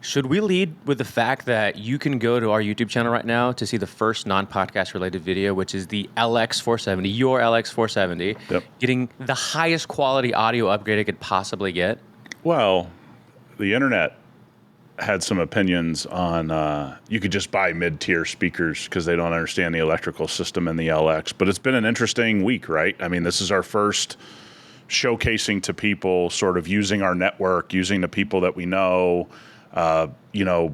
Should we lead with the fact that you can go to our YouTube channel right now to see the first non-podcast related video, which is the LX470, your LX470, Yep. getting the highest quality audio upgrade it could possibly get? Well, the internet had some opinions on you could just buy mid-tier speakers because they don't understand the electrical system in the LX. But it's been an interesting week, right? I mean, this is our first showcasing to people, sort of using our network, using the people that we know,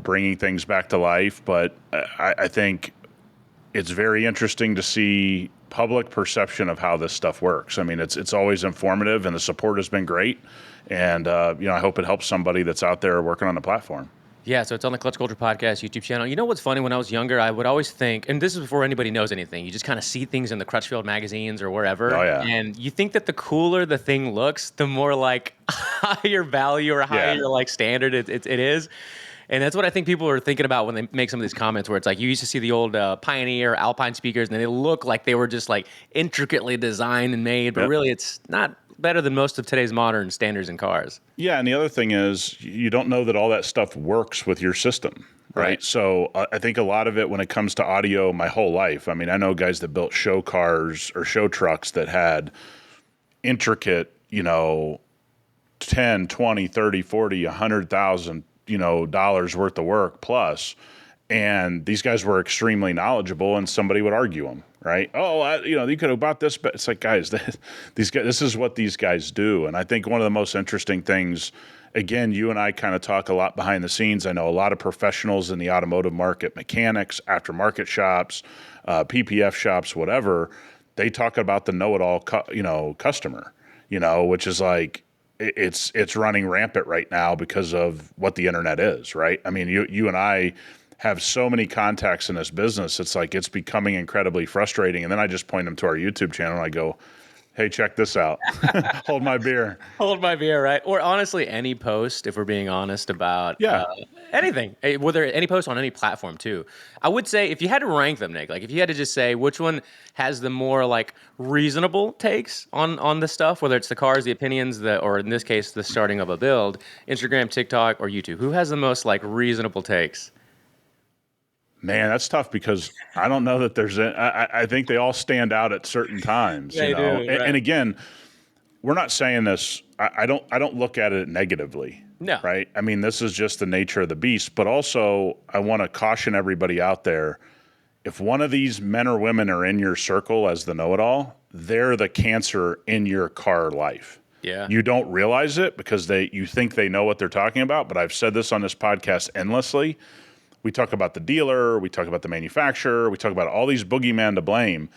bringing things back to life. But I think it's very interesting to see public perception of how this stuff works. I mean, it's always informative, and the support has been great. And, I hope it helps somebody that's out there working on the platform. Yeah, so it's on the Clutch Culture Podcast YouTube channel. You know what's funny? When I was younger, I would always think, and this is before anybody knows anything, you just kind of see things in the Crutchfield magazines or wherever. Oh, yeah. And you think that the cooler the thing looks, the more like higher value or higher like standard it is. And that's what I think people are thinking about when they make some of these comments where it's like you used to see the old Pioneer, Alpine speakers, and they look like they were just like intricately designed and made, but really it's not better than most of today's modern standards in cars. Yeah, and the other thing is you don't know that all that stuff works with your system, right? So I think a lot of it when it comes to audio my whole life, I mean, I know guys that built show cars or show trucks that had intricate, 10, 20, 30, 40, 100,000, dollars worth of work plus. And these guys were extremely knowledgeable, and somebody would argue them, right? Oh, you could have bought this, but it's like, guys, these guys, this is what these guys do. And I think one of the most interesting things, again, you and I kind of talk a lot behind the scenes. I know a lot of professionals in the automotive market, mechanics, aftermarket shops, PPF shops, whatever. They talk about the know-it-all, customer, which is like, it's running rampant right now because of what the internet is, right? I mean, you and I have so many contacts in this business. It's like it's becoming incredibly frustrating. And then I just point them to our YouTube channel and I go, hey, check this out. Hold my beer. Hold my beer, right? Or honestly, any post, if we're being honest about anything, whether any post on any platform too. I would say if you had to rank them, Nick, like if you had to just say which one has the more like reasonable takes on the stuff, whether it's the cars, the opinions, or in this case, the starting of a build, Instagram, TikTok, or YouTube, who has the most like reasonable takes? Man, that's tough because I don't know that there's. I think they all stand out at certain times. They do, right. And again, we're not saying this. I don't look at it negatively. No. Right. I mean, this is just the nature of the beast. But also, I want to caution everybody out there: if one of these men or women are in your circle as the know-it-all, they're the cancer in your car life. Yeah. You don't realize it because you think they know what they're talking about. But I've said this on this podcast endlessly. We talk about the dealer, we talk about the manufacturer, we talk about all these boogeymen to blame.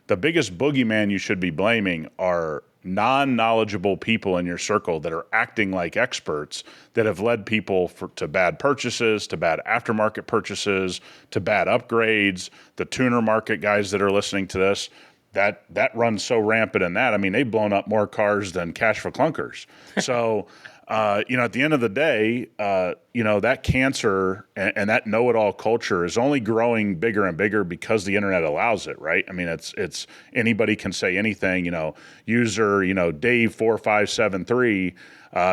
The biggest boogeyman you should be blaming are non-knowledgeable people in your circle that are acting like experts that have led people to bad purchases, to bad aftermarket purchases, to bad upgrades. The tuner market guys that are listening to this, that runs so rampant in that. I mean, they've blown up more cars than cash for clunkers. So at the end of the day, that cancer and that know-it-all culture is only growing bigger and bigger because the internet allows it, right? I mean, it's anybody can say anything, user, Dave4573,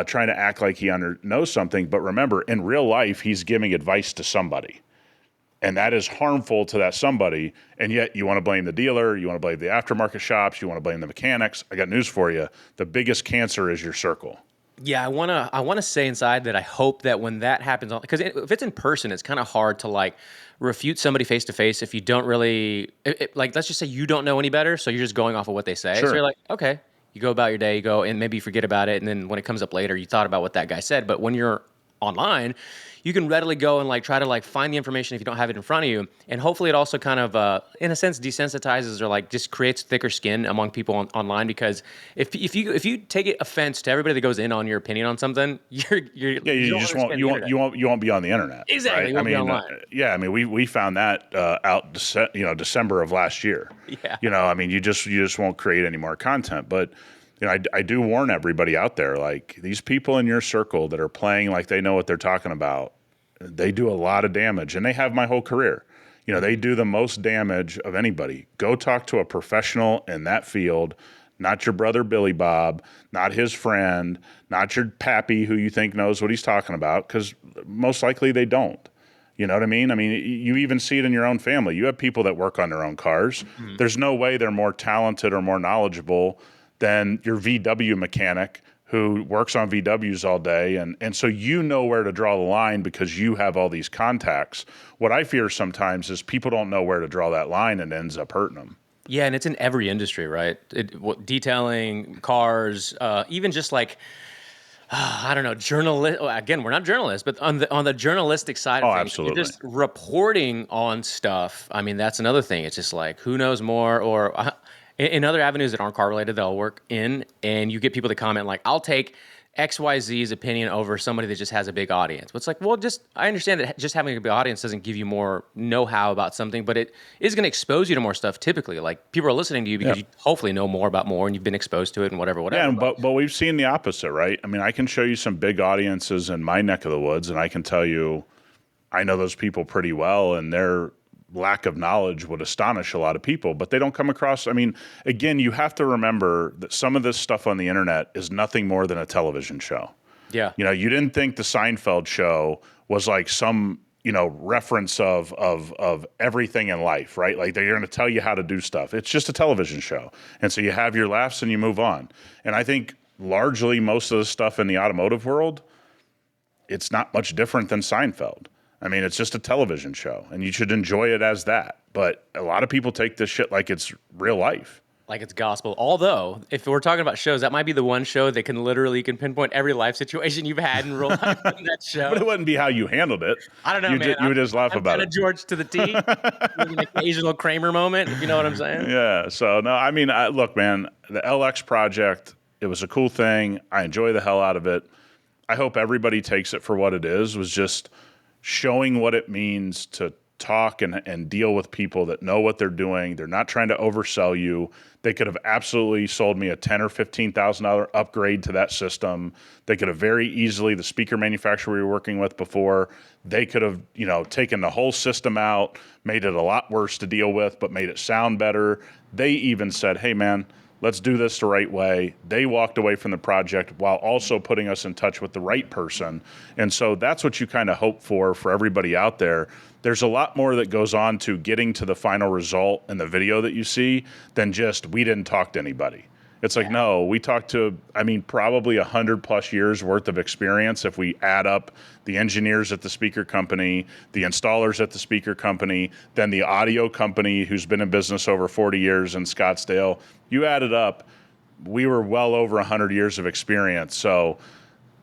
trying to act like he knows something. But remember, in real life, he's giving advice to somebody. And that is harmful to that somebody. And yet you want to blame the dealer, you want to blame the aftermarket shops, you want to blame the mechanics. I got news for you. The biggest cancer is your circle. Yeah, I wanna say inside that I hope that when that happens, because if it's in person, it's kind of hard to like refute somebody face to face if you don't really like. Let's just say you don't know any better, so you're just going off of what they say. Sure. So you're like, okay, you go about your day, you go, and maybe you forget about it, and then when it comes up later, you thought about what that guy said. But when you're online, you can readily go and like try to like find the information if you don't have it in front of you, and hopefully it also kind of in a sense desensitizes or like just creates thicker skin among people online, because if you take offense to everybody that goes in on your opinion on something, you won't be on the internet. Exactly, right? you won't be online. We found that out December of last year. Yeah. You just won't create any more content, but. I do warn everybody out there, like these people in your circle that are playing like they know what they're talking about, they do a lot of damage, and they have my whole career. They do the most damage of anybody. Go talk to a professional in that field, not your brother Billy Bob, not his friend, not your pappy who you think knows what he's talking about, because most likely they don't. You know what I mean? I mean, you even see it in your own family. You have people that work on their own cars. Mm-hmm. There's no way they're more talented or more knowledgeable than your VW mechanic who works on VWs all day. And so you know where to draw the line because you have all these contacts. What I fear sometimes is people don't know where to draw that line and it ends up hurting them. Yeah, and it's in every industry, right? Detailing, cars, even just like, I don't know, journalist. Again, we're not journalists, but on the journalistic side of things, absolutely. You're just reporting on stuff. I mean, that's another thing. It's just like, who knows more? Or in other avenues that aren't car related, they'll work in, and you get people to comment like, "I'll take XYZ's opinion over somebody that just has a big audience." But it's like, well, I understand that just having a big audience doesn't give you more know-how about something, but it is going to expose you to more stuff typically. Like, people are listening to you because you hopefully know more about more and you've been exposed to it and whatever. Yeah, but we've seen the opposite, right? I mean, I can show you some big audiences in my neck of the woods, and I can tell you I know those people pretty well, and their lack of knowledge would astonish a lot of people, but they don't come across. I mean, again, you have to remember that some of this stuff on the internet is nothing more than a television show. Yeah. You know, you didn't think the Seinfeld show was like some, reference of everything in life, right? Like they're going to tell you how to do stuff. It's just a television show. And so you have your laughs and you move on. And I think largely most of the stuff in the automotive world, it's not much different than Seinfeld. I mean, it's just a television show, and you should enjoy it as that. But a lot of people take this shit like it's real life. Like it's gospel. Although, if we're talking about shows, that might be the one show that can pinpoint every life situation you've had in real life in that show. But it wouldn't be how you handled it. I don't know, man. You would just laugh about it. I'm George to the T. An occasional Kramer moment, if you know what I'm saying. Yeah. So, no, I mean, look, man, the LX project, it was a cool thing. I enjoy the hell out of it. I hope everybody takes it for what it is, was just showing what it means to talk and deal with people that know what they're doing. They're not trying to oversell you. They could have absolutely sold me a $10,000 or $15,000 upgrade to that system. They could have very easily, the speaker manufacturer we were working with before, they could have, taken the whole system out, made it a lot worse to deal with, but made it sound better. They even said, hey man, let's do this the right way. They walked away from the project while also putting us in touch with the right person. And so that's what you kind of hope for everybody out there. There's a lot more that goes on to getting to the final result in the video that you see than just, we didn't talk to anybody. It's like, no, we talked to, probably 100+ years worth of experience if we add up the engineers at the speaker company, the installers at the speaker company, then the audio company who's been in business over 40 years in Scottsdale. You add it up, we were well over 100 years of experience. So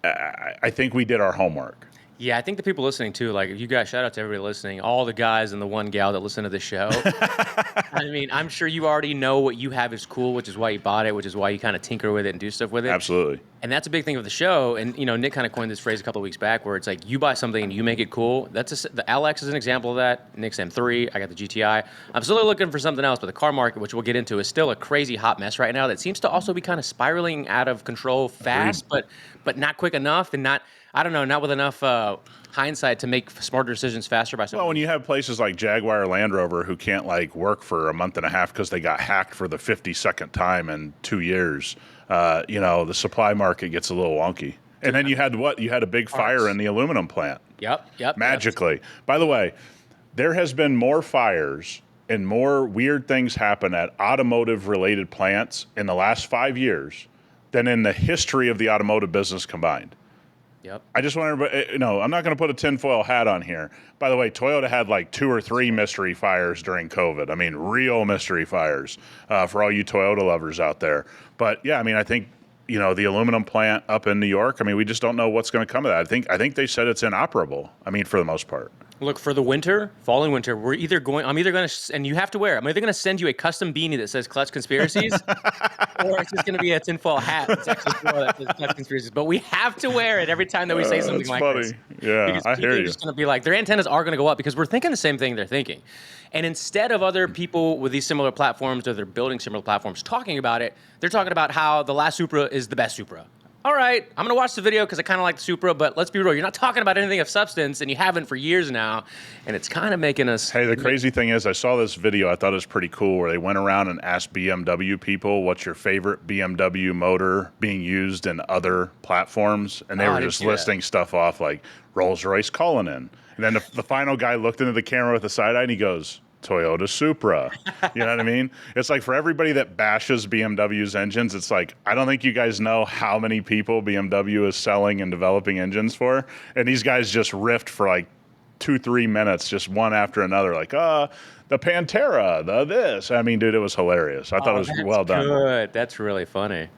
I think we did our homework. Yeah, I think the people listening too, like you guys, shout out to everybody listening, all the guys and the one gal that listen to the show. I'm sure you already know what you have is cool, which is why you bought it, which is why you kind of tinker with it and do stuff with it. Absolutely. And that's a big thing of the show. And, Nick kind of coined this phrase a couple of weeks back where it's like you buy something and you make it cool. The LX is an example of that. Nick's M3, I got the GTI. I'm still looking for something else, but the car market, which we'll get into, is still a crazy hot mess right now that seems to also be kind of spiraling out of control fast, but not quick enough and not with enough hindsight to make smarter decisions faster by Well, when you have places like Jaguar or Land Rover who can't work for a month and a half because they got hacked for the 52nd time in 2 years, the supply market gets a little wonky. And then you had a big fire in the aluminum plant. Yep. Magically. By the way, there has been more fires and more weird things happen at automotive-related plants in the last 5 years than in the history of the automotive business combined. Yep. I just want everybody, I'm not going to put a tinfoil hat on here. By the way, Toyota had 2 or 3 mystery fires during COVID. Real mystery fires for all you Toyota lovers out there. But yeah, I think, the aluminum plant up in New York, we just don't know what's going to come of that. I think they said it's inoperable. For the most part. Look, for the winter, fall and winter, I'm either going to, and you have to wear it, I'm either going to send you a custom beanie that says Clutch Conspiracies, or it's just going to be a tinfoil hat that's actually that says Clutch Conspiracies. But we have to wear it every time that we say something like funny. This. Yeah, because I hear you. They're just going to be like, their antennas are going to go up because we're thinking the same thing they're thinking. And instead of other people with these similar platforms or they're building similar platforms talking about it, they're talking about how the last Supra is the best Supra. all right, I'm going to watch the video because I kind of like the Supra, but let's be real, you're not talking about anything of substance, and you haven't for years now, and it's kind of making us... Hey, the crazy thing is, I saw this video, I thought it was pretty cool, where they went around and asked BMW people, what's your favorite BMW motor being used in other platforms? And they were just listing stuff off like Rolls-Royce Cullinan. And then the final guy looked into the camera with a side eye and he goes, Toyota Supra. You know what I mean? It's like for everybody that bashes BMW's engines, it's like, I don't think you guys know how many people BMW is selling and developing engines for. And these guys just riffed for like 2-3 minutes, just one after another, like, the Pantera, the this. I mean, dude, it was hilarious. I thought it was well done. Good. That's really funny.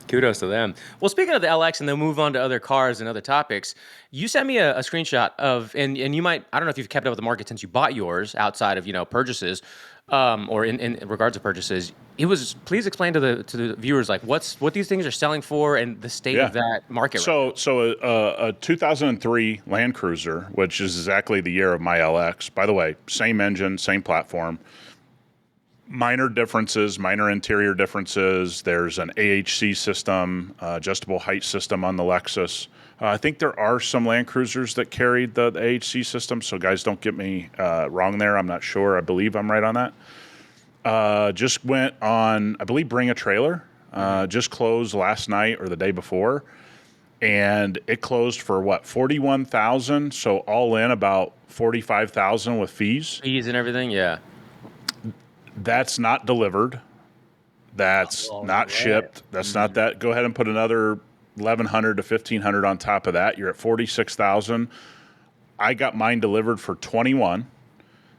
Kudos to them. Well, speaking of the LX, and then move on to other cars and other topics, you sent me a screenshot of, and you might, I don't know if you've kept up with the market since you bought yours outside of, purchases, or in regards to purchases. Please explain to the viewers, like, what these things are selling for and the state of that market. So a 2003 Land Cruiser, which is exactly the year of my LX. By the way, same engine, same platform. Minor differences, minor interior differences. There's an AHC system, adjustable height system on the Lexus. I think there are some Land Cruisers that carried the AHC system, so guys, don't get me wrong there. I'm not sure. I believe I'm right on that. Just went on, I believe, Bring a Trailer. Just closed last night or the day before, and it closed for what, $41,000? So all in about $45,000 with fees. Fees and everything, yeah. That's not delivered. That's not shipped. That's not that. Go ahead and put another $1,100 to $1,500 on top of that. You're at $46,000. I got mine delivered for $21,000.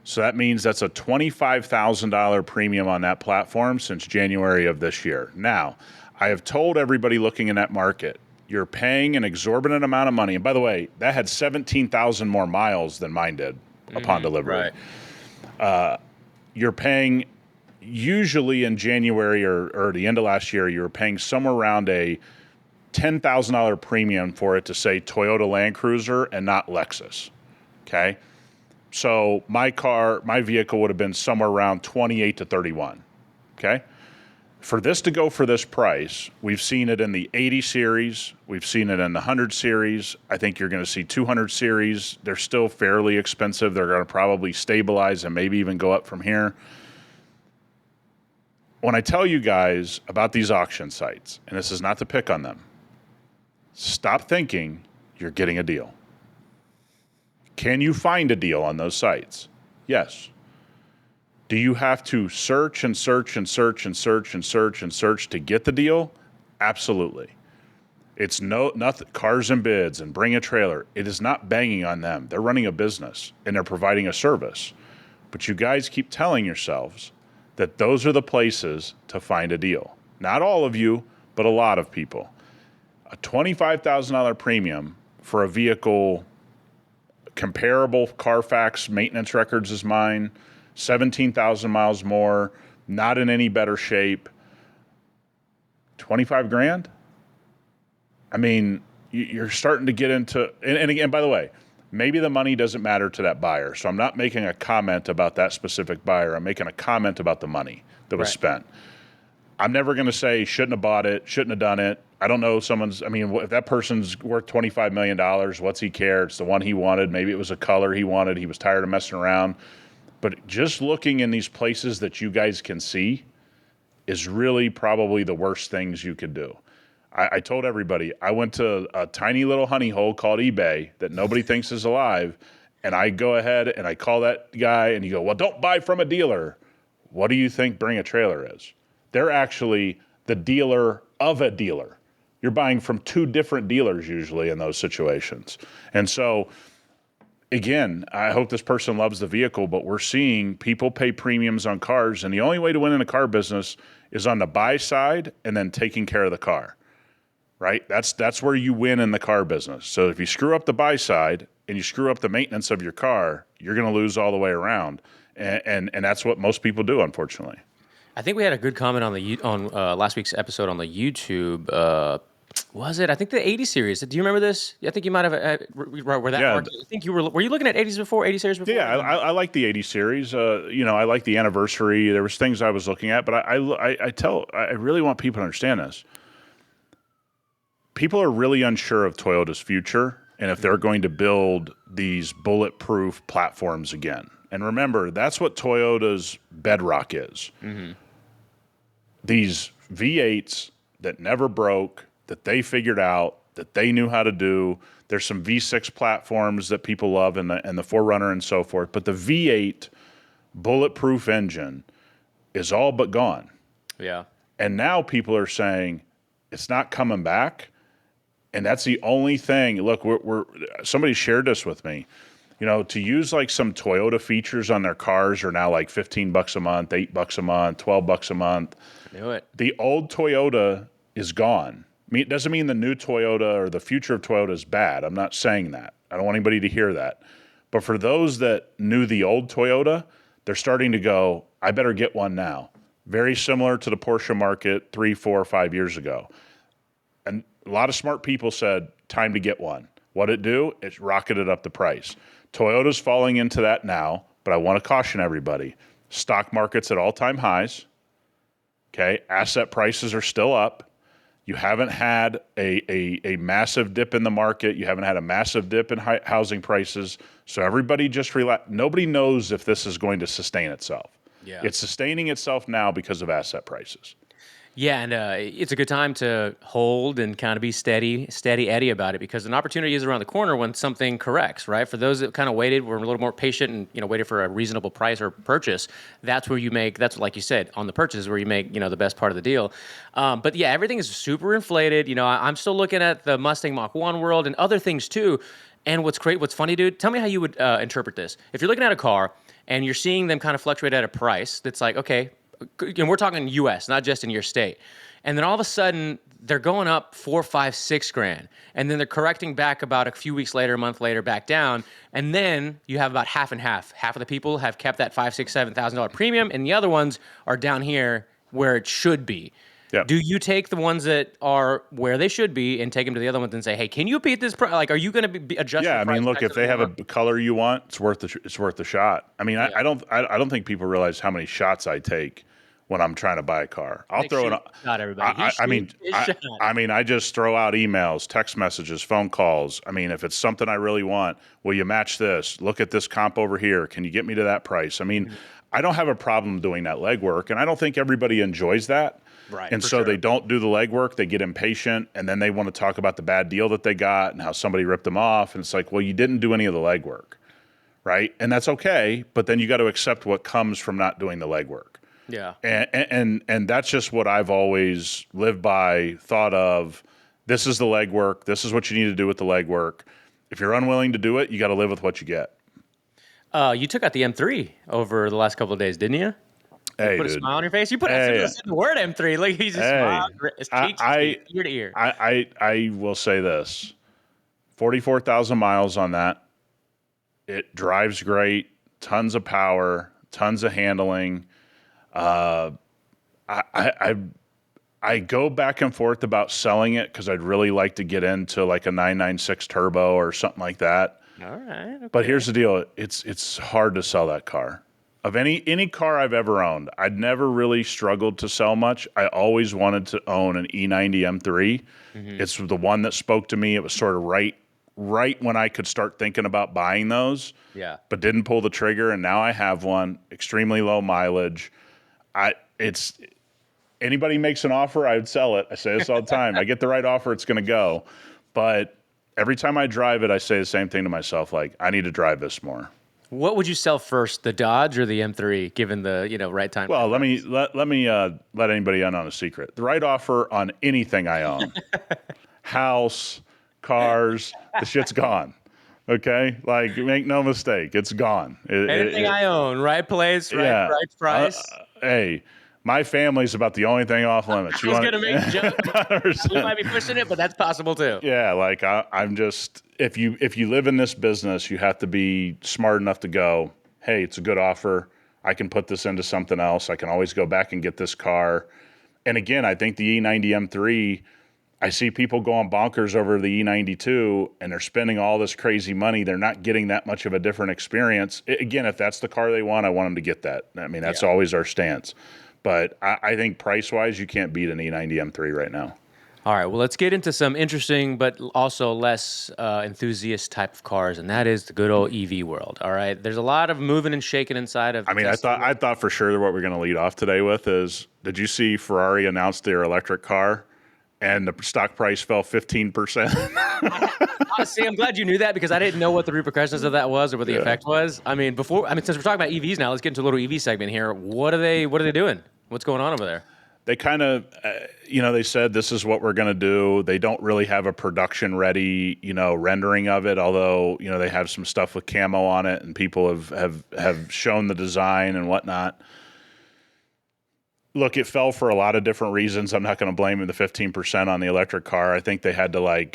So that means that's a $25,000 premium on that platform since January of this year. Now, I have told everybody looking in that market, you're paying an exorbitant amount of money. And by the way, that had 17,000 more miles than mine did upon delivery. Right. You're paying, usually in January or the end of last year, you were paying somewhere around a $10,000 premium for it to say Toyota Land Cruiser and not Lexus. Okay? So my vehicle would have been somewhere around 28 to 31. Okay? For this to go for this price, we've seen it in the 80 series. We've seen it in the 100 series. I think you're going to see 200 series. They're still fairly expensive. They're going to probably stabilize and maybe even go up from here. When I tell you guys about these auction sites, and this is not to pick on them, stop thinking you're getting a deal. Can you find a deal on those sites? Yes. Do you have to search and search and search and search and search and search to get the deal? Absolutely. It's nothing. Cars and Bids and Bring a Trailer. It is not banging on them. They're running a business and they're providing a service. But you guys keep telling yourselves that those are the places to find a deal. Not all of you, but a lot of people. A $25,000 premium for a vehicle comparable Carfax maintenance records as mine, 17,000 miles more, not in any better shape. 25 grand? I mean, you're starting to get into, and again, by the way, maybe the money doesn't matter to that buyer. So I'm not making a comment about that specific buyer. I'm making a comment about the money that was spent. I'm never going to say shouldn't have bought it, shouldn't have done it. I don't know if that person's worth $25 million, what's he care? It's the one he wanted. Maybe it was a color he wanted. He was tired of messing around. But just looking in these places that you guys can see is really probably the worst things you could do. I told everybody, I went to a tiny little honey hole called eBay that nobody thinks is alive, and I go ahead and I call that guy, and you go, well, don't buy from a dealer. What do you think Bring a Trailer is? They're actually the dealer of a dealer. You're buying from two different dealers usually in those situations. And so, again, I hope this person loves the vehicle, but we're seeing people pay premiums on cars, and the only way to win in the car business is on the buy side and then taking care of the car, right? That's where you win in the car business. So if you screw up the buy side and you screw up the maintenance of your car, you're going to lose all the way around, and that's what most people do, unfortunately. I think we had a good comment on last week's episode on the YouTube. Was it? I think the 80 series. Do you remember this? I think you might have where that market. I think you were you looking at 80s before, 80 series before? Yeah, I like the 80 series. I like the anniversary. There was things I was looking at, but I really want people to understand this. people are really unsure of Toyota's future and if they're going to build these bulletproof platforms again. And remember, that's what Toyota's bedrock is. Mm-hmm. These V8s that never broke, that they figured out, that they knew how to do. There's some V6 platforms that people love and the 4Runner and so forth. But the V8 bulletproof engine is all but gone. Yeah. And now people are saying it's not coming back. And that's the only thing. Look, somebody shared this with me. You know, to use like some Toyota features on their cars are now like $15 a month, $8 a month, $12 a month. I knew it. The old Toyota is gone. I mean, it doesn't mean the new Toyota or the future of Toyota is bad. I'm not saying that. I don't want anybody to hear that. But for those that knew the old Toyota, they're starting to go, I better get one now. Very similar to the Porsche market 3, 4, 5 years ago. And a lot of smart people said, time to get one. What'd it do? It rocketed up the price. Toyota's falling into that now, but I want to caution everybody. Stock market's at all-time highs. Okay, asset prices are still up. You haven't had a massive dip in the market. You haven't had a massive dip in housing prices. So everybody just relax. Nobody knows if this is going to sustain itself. Yeah. It's sustaining itself now because of asset prices. Yeah, and it's a good time to hold and kind of be steady Eddie about it, because an opportunity is around the corner when something corrects, right? For those that kind of waited, were a little more patient and, waited for a reasonable price or purchase, that's where you make, that's like you said, on the purchase is where you make, the best part of the deal. But yeah, everything is super inflated. I'm still looking at the Mustang Mach-1 world and other things too. And what's funny, dude, tell me how you would interpret this. If you're looking at a car and you're seeing them kind of fluctuate at a price that's like, okay, and we're talking U.S., not just in your state. And then all of a sudden, they're going up $4, $5, $6,000, and then they're correcting back about a few weeks later, a month later, back down. And then you have about half and half. Half of the people have kept that $5,000, $6,000, $7,000 premium, and the other ones are down here where it should be. Yep. Do you take the ones that are where they should be and take them to the other ones and say, "Hey, can you beat this price?" Like, are you going to be adjust? Yeah, I mean, look, if they have a color you want, it's worth the shot. I mean, yeah. I don't think people realize how many shots I take when I'm trying to buy a car. I'll throw it. Not everybody. I just throw out emails, text messages, phone calls. I mean, if it's something I really want, will you match this? Look at this comp over here. Can you get me to that price? I mean, I don't have a problem doing that legwork, and I don't think everybody enjoys that. Right. And so they don't do the legwork. They get impatient, and then they want to talk about the bad deal that they got and how somebody ripped them off. And it's like, well, you didn't do any of the legwork, right? And that's okay, but then you got to accept what comes from not doing the legwork. Yeah. And that's just what I've always lived by, thought of. This is the legwork. This is what you need to do with the legwork. If you're unwilling to do it, you got to live with what you get. You took out the M3 over the last couple of days, didn't you? Hey, put dude. A smile on your face. You put the word M3. Like, he's just smiling. His cheeks, ear to ear. I will say this: 44,000 miles on that. It drives great. Tons of power. Tons of handling. I go back and forth about selling it because I'd really like to get into like a 996 turbo or something like that. All right. Okay. But here's the deal: it's hard to sell that car. Of any car I've ever owned, I'd never really struggled to sell much. I always wanted to own an E90 M3. Mm-hmm. It's the one that spoke to me. It was sort of right when I could start thinking about buying those. Yeah. But didn't pull the trigger, and now I have one. Extremely low mileage. Anybody makes an offer, I would sell it. I say this all the time. I get the right offer, it's going to go. But every time I drive it, I say the same thing to myself, like, I need to drive this more. What would you sell first, the Dodge or the M3, given the right time? Well, let me let anybody in on a secret. The right offer on anything I own, house, cars, the shit's gone. Okay, like make no mistake, it's gone. Anything I own, right place, right price. Hey, my family's about the only thing off limits. I was gonna make a joke. We might be pushing it, but that's possible too. Yeah, like I'm just if you live in this business, you have to be smart enough to go, hey, it's a good offer. I can put this into something else. I can always go back and get this car. And again, I think the E90 M3. I see people going bonkers over the E92, and they're spending all this crazy money. They're not getting that much of a different experience. Again, if that's the car they want, I want them to get that. I mean, that's always our stance. But I think price-wise, you can't beat an E90 M3 right now. All right, well, let's get into some interesting but also less enthusiast type of cars, and that is the good old EV world. All right, there's a lot of moving and shaking inside of. I mean, I thought for sure that what we're going to lead off today with is, did you see Ferrari announced their electric car, and the stock price fell 15%? See, I'm glad you knew that because I didn't know what the repercussions of that was or what the effect was. I mean, since we're talking about EVs now, let's get into a little EV segment here. What are they doing? What's going on over there? They kind of, they said this is what we're going to do. They don't really have a production ready, rendering of it. Although, they have some stuff with camo on it, and people have shown the design and whatnot. Look, it fell for a lot of different reasons. I'm not going to blame the 15% on the electric car. I think they had to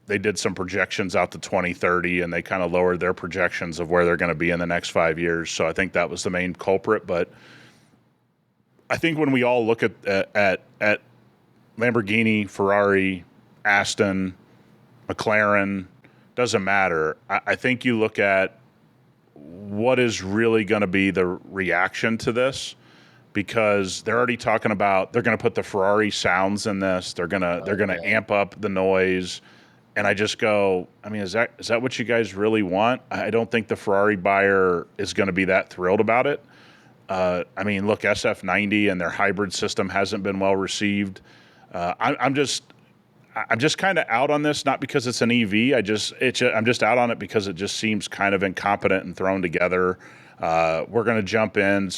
they did some projections out to 2030, and they kind of lowered their projections of where they're going to be in the next 5 years. So I think that was the main culprit. But I think when we all look at Lamborghini, Ferrari, Aston, McLaren, doesn't matter. I think you look at what is really going to be the reaction to this, because they're already talking about they're going to put the Ferrari sounds in this. They're going to amp up the noise. And I just go, I mean, is that what you guys really want? I don't think the Ferrari buyer is going to be that thrilled about it. I mean, look, SF90 and their hybrid system hasn't been well received. I'm just kind of out on this, not because it's an EV. I'm just out on it because it just seems kind of incompetent and thrown together. We're going to jump in.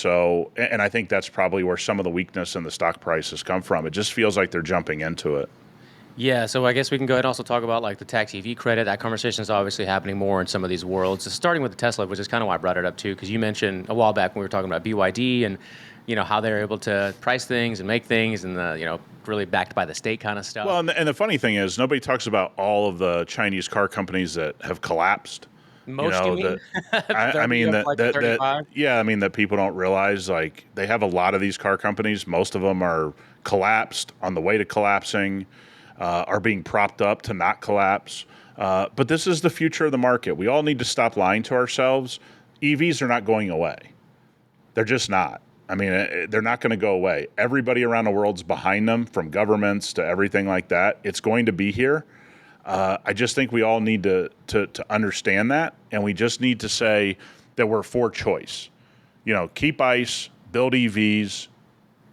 And I think that's probably where some of the weakness in the stock prices come from. It just feels like they're jumping into it. Yeah, so I guess we can go ahead and also talk about like the tax EV credit. That conversation is obviously happening more in some of these worlds. Starting with the Tesla, which is kind of why I brought it up too, because you mentioned a while back when we were talking about BYD and how they're able to price things and make things, and really backed by the state kind of stuff. Well, and the funny thing is, nobody talks about all of the Chinese car companies that have collapsed. Most, you mean? I mean that people don't realize, like, they have a lot of these car companies. Most of them are collapsed, on the way to collapsing. Are being propped up to not collapse. But this is the future of the market. We all need to stop lying to ourselves. EVs are not going away. They're just not. I mean, they're not going to go away. Everybody around the world's behind them, from governments to everything like that. It's going to be here. I just think we all need to understand that, and we just need to say that we're for choice. Keep ICE, build EVs.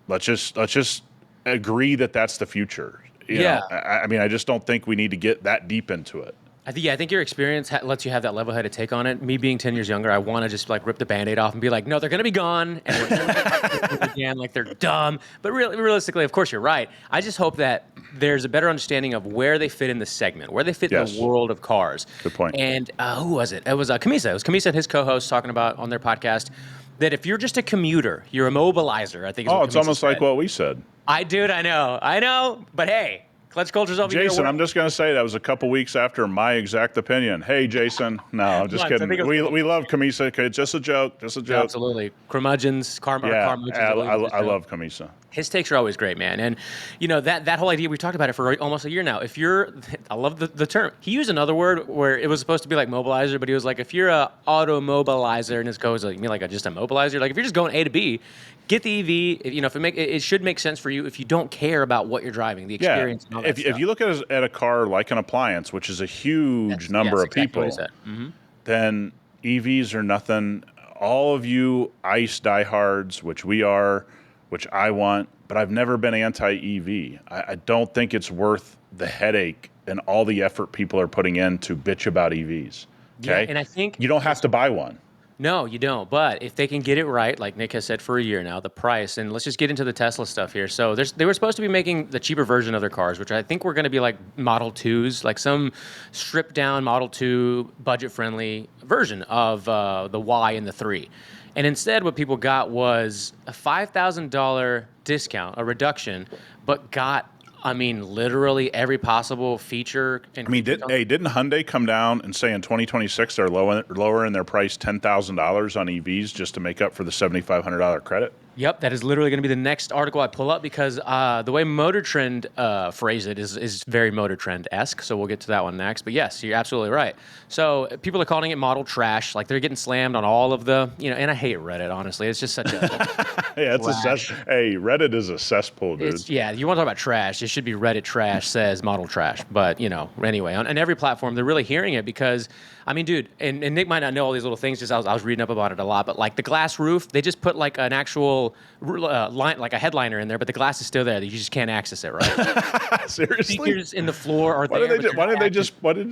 Let's just agree that that's the future. I mean, I just don't think we need to get that deep into it. I think your experience lets you have that level-headed take on it. Me being 10 years younger, I want to just like rip the Band-Aid off and be like, no, they're going to be gone, and we're never going to again, like they're dumb. But realistically, of course, you're right. I just hope that there's a better understanding of where they fit in the segment, where they fit in the world of cars. Good point. And who was it? It was Camisa. It was Camisa and his co-host talking about on their podcast that if you're just a commuter, you're a mobilizer, I think is what it's almost like what we said. I know. But hey, Clutch Culture's over here. Jason, I'm just going to say that was a couple weeks after my exact opinion. Hey, Jason. No, I'm just kidding. We love Camisa. It's just a joke. Yeah, absolutely. Curmudgeons, car I love Camisa. His takes are always great, man. And, that whole idea, we talked about it for almost a year now. I love the term. He used another word where it was supposed to be like mobilizer, but he was like, if you're a automobilizer, and his co-host was like, you mean like just a mobilizer? Like, if you're just going A to B, get the EV. It should make sense for you if you don't care about what you're driving, the experience. And all that if you look at a car like an appliance, which is a huge number of people, then EVs are nothing. All of you ICE diehards, which we are, which I want, but I've never been anti-EV. I don't think it's worth the headache and all the effort people are putting in to bitch about EVs. Okay, and I think you don't have to buy one. No, you don't. But if they can get it right, like Nick has said for a year now, the price, and let's just get into the Tesla stuff here. So they were supposed to be making the cheaper version of their cars, which I think were going to be like Model 2s, like some stripped down Model 2 budget-friendly version of the Y and the 3. And instead what people got was a $5,000 discount, a reduction, but got literally every possible feature. Didn't Hyundai come down and say in 2026 they're lowering their price $10,000 on EVs just to make up for the $7,500 credit? Yep, that is literally going to be the next article I pull up because the way Motor Trend phrase it is very Motor Trend-esque. So we'll get to that one next. But yes, you're absolutely right. So people are calling it model trash. Like they're getting slammed on all of the, and I hate Reddit, honestly. It's just such a Yeah, trash. hey, Reddit is a cesspool, dude. You want to talk about trash? It should be Reddit trash says model trash. But anyway, on every platform, they're really hearing it because, I mean, dude, and Nick might not know all these little things. Just I was reading up about it a lot. But like the glass roof, they just put like an actual line, like a headliner in there, but the glass is still there. You just can't access it, right? Seriously? Speakers in the floor are Why there. Why did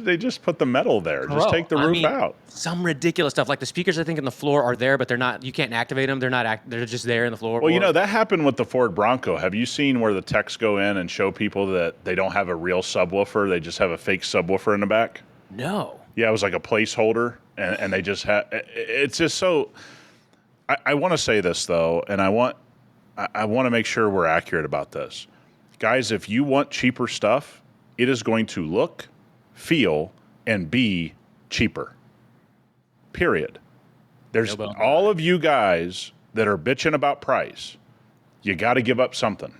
they just put the metal there? Just take the roof out. Some ridiculous stuff. Like the speakers, I think, in the floor are there, but they're not. You can't activate them. They're just there in the floor. Well, that happened with the Ford Bronco. Have you seen where the techs go in and show people that they don't have a real subwoofer? They just have a fake subwoofer in the back? No. Yeah, it was like a placeholder, and they just had. It's just so. I want to say this though, and I want to make sure we're accurate about this, guys. If you want cheaper stuff, it is going to look, feel, and be cheaper. Period. There's all of you guys that are bitching about price. You got to give up something.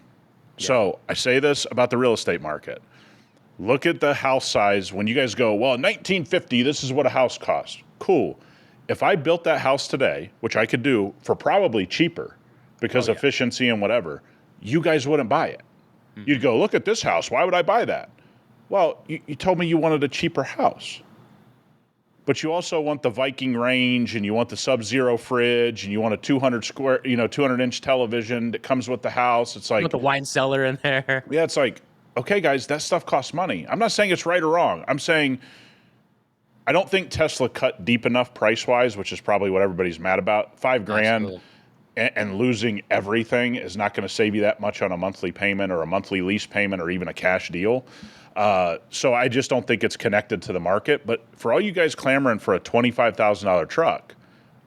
Yeah. So I say this about the real estate market. Look at the house size. When you guys go, well, in 1950, this is what a house cost. Cool. If I built that house today, which I could do for probably cheaper because efficiency and whatever, you guys wouldn't buy it. Mm-hmm. You'd go, look at this house. Why would I buy that? Well, you told me you wanted a cheaper house. But you also want the Viking range, and you want the Sub-Zero fridge, and you want a 200-inch television that comes with the house. It's like, with the wine cellar in there. Yeah, it's like, okay, guys, that stuff costs money. I'm not saying it's right or wrong. I'm saying I don't think Tesla cut deep enough price-wise, which is probably what everybody's mad about. $5,000 and losing everything is not going to save you that much on a monthly payment or a monthly lease payment or even a cash deal. So I just don't think it's connected to the market. But for all you guys clamoring for a $25,000 truck,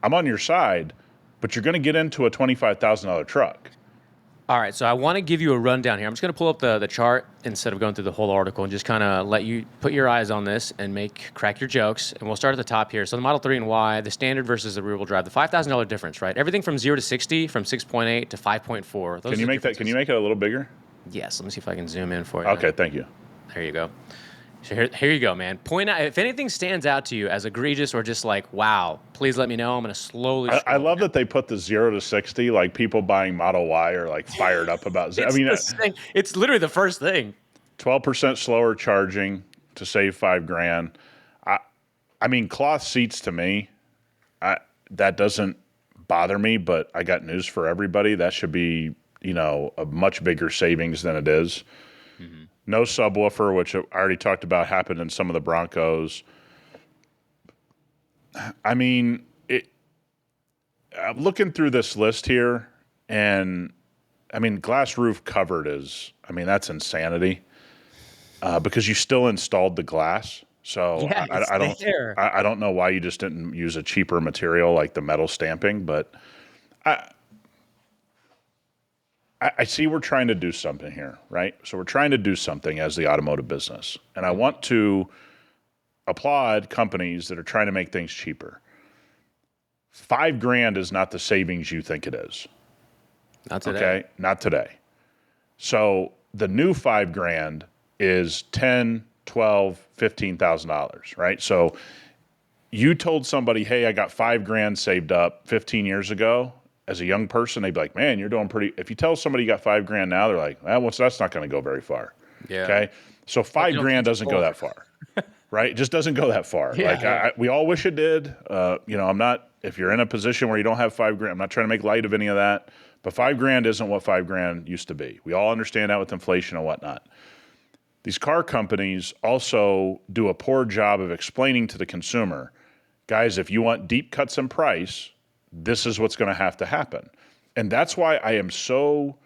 I'm on your side, but you're going to get into a $25,000 truck. All right, so I want to give you a rundown here. I'm just going to pull up the chart instead of going through the whole article and just kind of let you put your eyes on this and crack your jokes. And we'll start at the top here. So the Model 3 and Y, the standard versus the rear-wheel drive, the $5,000 difference, right? Everything from 0 to 60, from 6.8 to 5.4. Can you make that? Can you make it a little bigger? Yes. Let me see if I can zoom in for you. Okay, thank you. There you go. So here you go, man. Point out if anything stands out to you as egregious or just like, wow, please let me know. I'm going to slowly. I love that they put the 0 to 60. Like people buying Model Y are like fired up about. It's literally the first thing. 12% slower charging to save $5,000. I mean, cloth seats to me, that doesn't bother me. But I got news for everybody. That should be a much bigger savings than it is. Mm-hmm. No subwoofer, which I already talked about, happened in some of the Broncos. I mean, I'm looking through this list here, and I mean, glass roof covered that's insanity because you still installed the glass. So I don't know why you just didn't use a cheaper material like the metal stamping, but I see we're trying to do something here, right? So we're trying to do something as the automotive business. And I want to applaud companies that are trying to make things cheaper. $5,000 is not the savings you think it is. Not today. Okay? Not today. So the new $5,000 is $10,000, $12,000, $15,000, right? So you told somebody, hey, I got $5,000 saved up 15 years ago. As a young person, they'd be like, man, you're doing pretty. If you tell somebody you got $5,000 now, they're like, well, that's not going to go very far. Yeah. Okay. So $5,000 doesn't go that far, right? It just doesn't go that far. Yeah, we all wish it did. I'm not, if you're in a position where you don't have $5,000, I'm not trying to make light of any of that, but $5,000 isn't what $5,000 used to be. We all understand that with inflation and whatnot. These car companies also do a poor job of explaining to the consumer, guys, if you want deep cuts in price, this is what's going to have to happen. And that's why I am so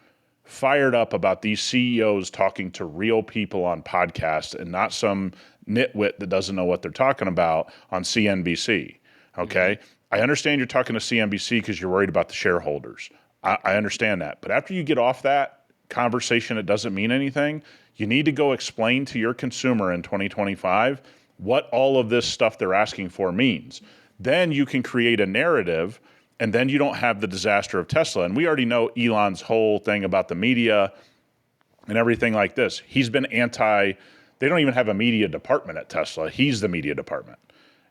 fired up about these CEOs talking to real people on podcasts and not some nitwit that doesn't know what they're talking about on CNBC. Okay? Mm-hmm. I understand you're talking to CNBC because you're worried about the shareholders. I understand that. But after you get off that conversation, it doesn't mean anything. You need to go explain to your consumer in 2025 what all of this stuff they're asking for means. Then you can create a narrative And then you don't have the disaster of Tesla. And we already know Elon's whole thing about the media and everything like this. He's been they don't even have a media department at Tesla. He's the media department.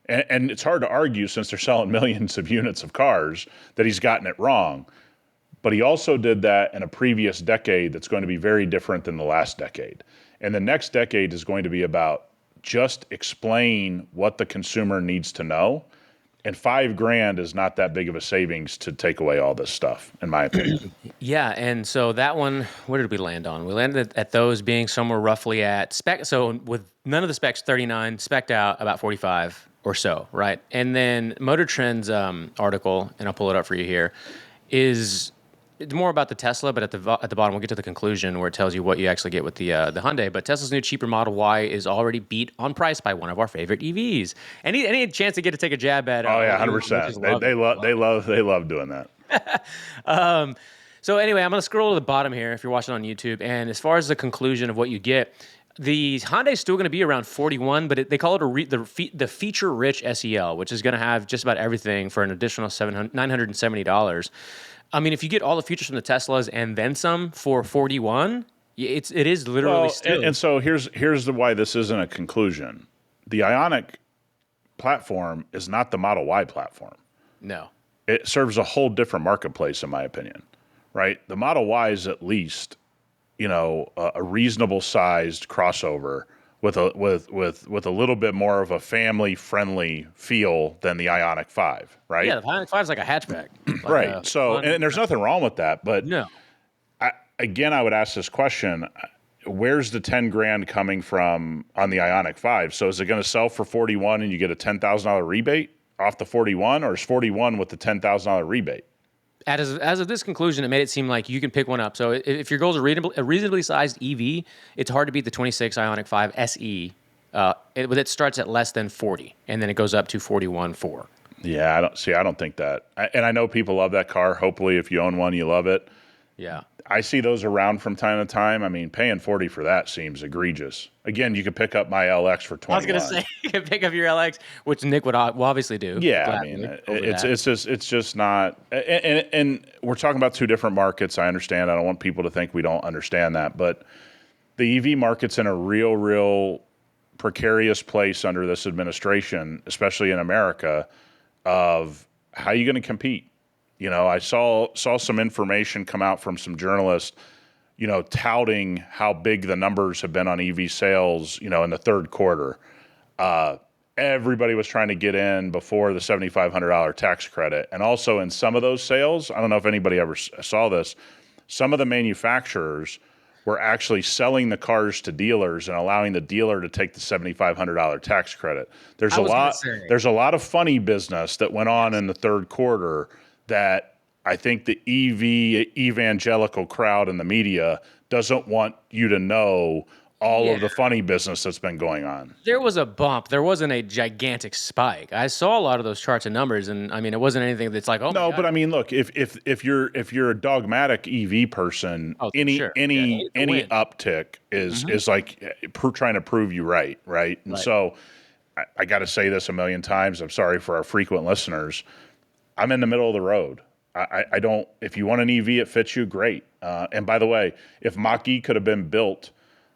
And it's hard to argue, since they're selling millions of units of cars, that he's gotten it wrong. But he also did that in a previous decade that's going to be very different than the last decade. And the next decade is going to be about just explain what the consumer needs to know. And $5,000 is not that big of a savings to take away all this stuff, in my opinion. Yeah, and so that one, where did we land on? We landed at those being somewhere roughly at spec. So with none of the specs, 39, spec'd out about 45 or so, right? And then Motor Trend's article, and I'll pull it up for you here, is it's more about the Tesla, but at the bottom, we'll get to the conclusion where it tells you what you actually get with the Hyundai. But Tesla's new cheaper Model Y is already beat on price by one of our favorite EVs. Any chance to get to take a jab at? Oh yeah, 100%. They love doing that. So anyway, I'm going to scroll to the bottom here if you're watching on YouTube. And as far as the conclusion of what you get, the Hyundai is still going to be around 41, but they call it the feature-rich SEL, which is going to have just about everything for an additional $970. I mean, if you get all the features from the Teslas and then some for 41, it is literally still. And so here's why this isn't a conclusion. The IONIQ platform is not the Model Y platform. No. It serves a whole different marketplace, in my opinion, right? The Model Y is at least, a reasonable sized crossover with a little bit more of a family friendly feel than the IONIQ 5, right? Yeah, the IONIQ 5 is like a hatchback. Right. So, and there's nothing wrong with that, but no. I would ask this question: where's the $10,000 coming from on the IONIQ 5? So, is it going to sell for 41 and you get a $10,000 rebate off the 41, or is 41 with the $10,000 rebate? As of this conclusion, it made it seem like you can pick one up. So if your goal is a reasonably sized EV, it's hard to beat the 26 IONIQ 5 SE. It starts at less than 40, and then it goes up to 41.4. Yeah, I don't think that. And I know people love that car. Hopefully, if you own one, you love it. Yeah. I see those around from time to time. I mean, paying 40 for that seems egregious. Again, you could pick up my LX for 21. I was going to say, you could pick up your LX, which Nick will obviously do. Yeah, I mean, it's just not. And we're talking about two different markets. I understand. I don't want people to think we don't understand that. But the EV market's in a real precarious place under this administration, especially in America, of how are you going to compete? I saw some information come out from some journalists, touting how big the numbers have been on EV sales, in the third quarter. Everybody was trying to get in before the $7,500 tax credit. And also in some of those sales, I don't know if anybody ever saw this, some of the manufacturers were actually selling the cars to dealers and allowing the dealer to take the $7,500 tax credit. There's a lot of funny business that went on in the third quarter that I think the EV evangelical crowd in the media doesn't want you to know all of the funny business that's been going on. There was a bump. There wasn't a gigantic spike. I saw a lot of those charts and numbers, and I mean, it wasn't anything that's like, oh, no. But I mean, look, if you're a dogmatic EV person, any uptick is like trying to prove you right. And so I got to say this a million times. I'm sorry for our frequent listeners. I'm in the middle of the road. I don't. If you want an EV, it fits you, great. And by the way, if Mach-E could have been built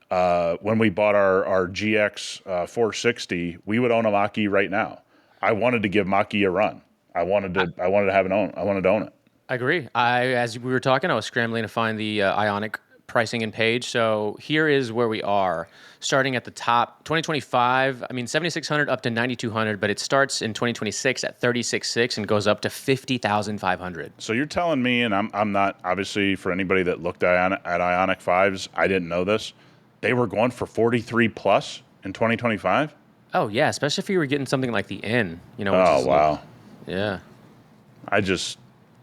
when we bought our GX 460, we would own a Mach-E right now. I wanted to give Mach-E a run. I wanted to own it. I agree. As we were talking, I was scrambling to find the IONIQ pricing and page. So here is where we are. Starting at the top, 2025, I mean, 7,600 up to 9,200, but it starts in 2026 at 36,600 and goes up to 50,500. So you're telling me, and I'm not, obviously, for anybody that looked at IONIQ 5s, I didn't know this, they were going for 43 plus in 2025? Oh, yeah, especially if you were getting something like the N. Oh, wow. Yeah.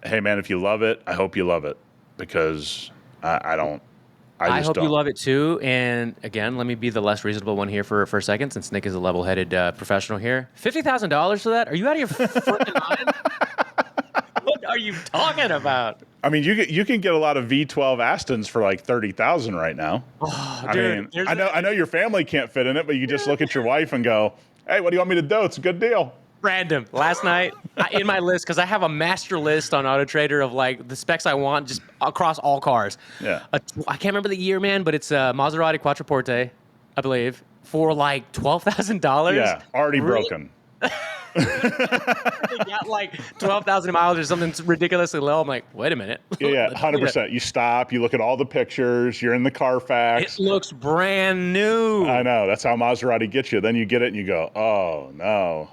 Hey, man, if you love it, I hope you love it, because I don't. I hope you love it too. And again, let me be the less reasonable one here for a second, since Nick is a level-headed professional here. $50,000 for that? Are you out of your freaking mind? What are you talking about? I mean, you can get a lot of V12 Astons for like $30,000 right now. Oh, dude, I know your family can't fit in it, but you just look at your wife and go, "Hey, what do you want me to do? It's a good deal." Random. Last night, in my list, because I have a master list on Auto Trader of like the specs I want just across all cars. Yeah. I can't remember the year, man, but it's a Maserati Quattroporte, I believe, for like $12,000. Yeah, already broken. They got like 12,000 miles or something ridiculously low. I'm like, wait a minute. Yeah, 100%. You stop, you look at all the pictures, you're in the Carfax. It looks brand new. I know. That's how Maserati gets you. Then you get it and you go, oh, no.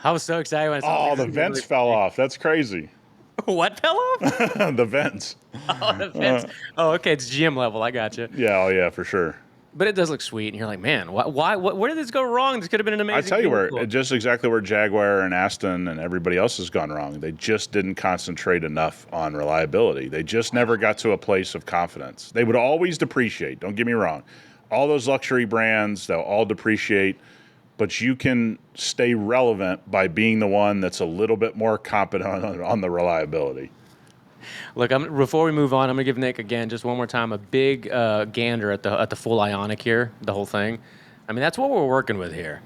I was so excited when I saw Oh, the vents fell off. That's crazy. What fell off? The vents. Oh, the vents. Oh, okay. It's GM level. I got you. Yeah, oh, yeah, for sure. But it does look sweet, and you're like, man, where did this go wrong? This could have been an amazing. I tell you where, just exactly where Jaguar and Aston and everybody else has gone wrong. They just didn't concentrate enough on reliability. They just never got to a place of confidence. They would always depreciate. Don't get me wrong. All those luxury brands, they'll all depreciate, but you can stay relevant by being the one that's a little bit more competent on the reliability. Look, before we move on, I'm gonna give Nick again just one more time a big gander at the full IONIQ here, the whole thing. I mean, that's what we're working with here.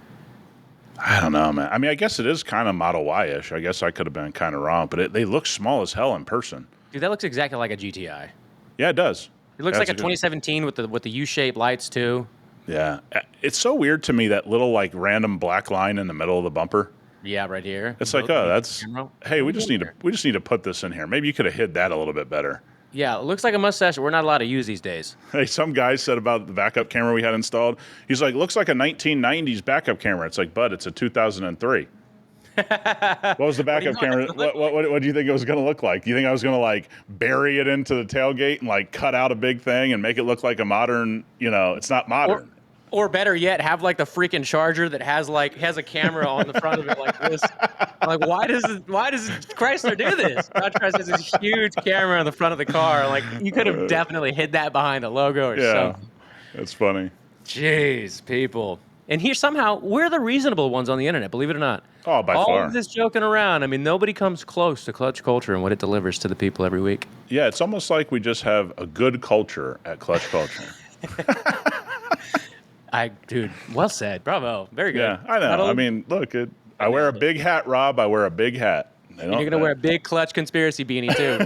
I don't know, man. I mean, I guess it is kind of Model Y-ish. I guess I could have been kind of wrong, but they look small as hell in person. Dude, that looks exactly like a GTI. Yeah, it does. It looks like a 2017 with the U-shaped lights too. Yeah, it's so weird to me, that little like random black line in the middle of the bumper. Yeah, right here. It's like, oh, that's. Hey, we just need to put this in here. Maybe you could have hid that a little bit better. Yeah, it looks like a mustache that we're not allowed to use these days. Hey, some guy said about the backup camera we had installed. He's like, looks like a 1990s backup camera. It's like, bud, it's a 2003. What was the backup camera? What do you think it was going to look like? Do you think I was going to like bury it into the tailgate and like cut out a big thing and make it look like a modern? It's not modern. Or better yet, have like the freaking Charger that has a camera on the front of it like this. Like, why does Chrysler do this? Dodge Chrysler has this huge camera on the front of the car. Like, you could have definitely hid that behind a logo or something. That's funny. Jeez, people. And here somehow we're the reasonable ones on the internet, believe it or not. Oh, by far. All of this joking around. I mean, nobody comes close to Clutch Culture and what it delivers to the people every week. Yeah, it's almost like we just have a good culture at Clutch Culture. Dude, well said. Bravo. Very good. Yeah, I know. I mean, look, I wear a big hat, Rob. I wear a big hat. And you're going to wear a big Clutch conspiracy beanie, too.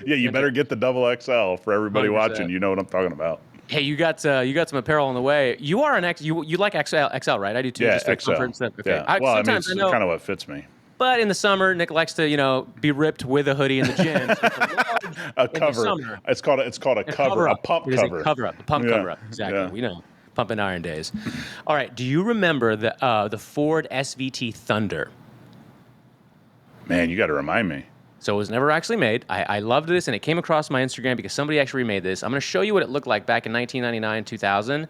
Yeah, you better get the double XL for everybody 100%. watching. You know what I'm talking about. Hey, you got some apparel on the way. You are an X. You like XL, right? I do too. Yeah, just for XL. comfort and stuff. Okay. Yeah. Well, I mean, it's kind of what fits me. But in the summer, Nick likes to, be ripped with a hoodie in the gym. So a cover. It's called a cover, a pump cover. A cover up, a pump cover up. Exactly. Yeah. We know. Pumping iron days. All right. Do you remember the Ford SVT Thunder? Man, you got to remind me. So it was never actually made. I loved this, and it came across my Instagram because somebody actually remade this. I'm going to show you what it looked like back in 1999, 2000.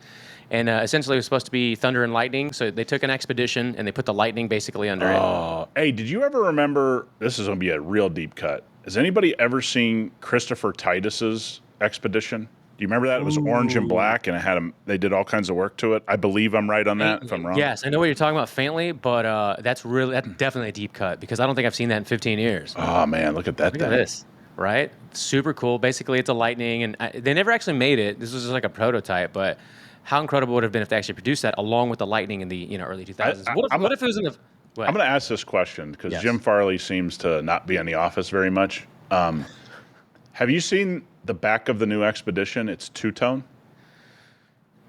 And essentially, it was supposed to be thunder and lightning. So they took an Expedition, and they put the lightning basically under it. Oh, hey, did you ever remember, this is going to be a real deep cut. Has anybody ever seen Christopher Titus's Expedition? Do you remember that? It was orange and black, and they did all kinds of work to it. I believe I'm right on that, if I'm wrong. Yes, I know what you're talking about faintly, but that's definitely a deep cut because I don't think I've seen that in 15 years. Oh, man, look at that thing. Look at this, right? Super cool. Basically, it's a Lightning, and they never actually made it. This was just like a prototype, but how incredible would it have been if they actually produced that along with the Lightning in the early 2000s? What if it was in the... I'm going to ask this question because Jim Farley seems to not be in the office very much. Have you seen the back of the new Expedition? It's two-tone?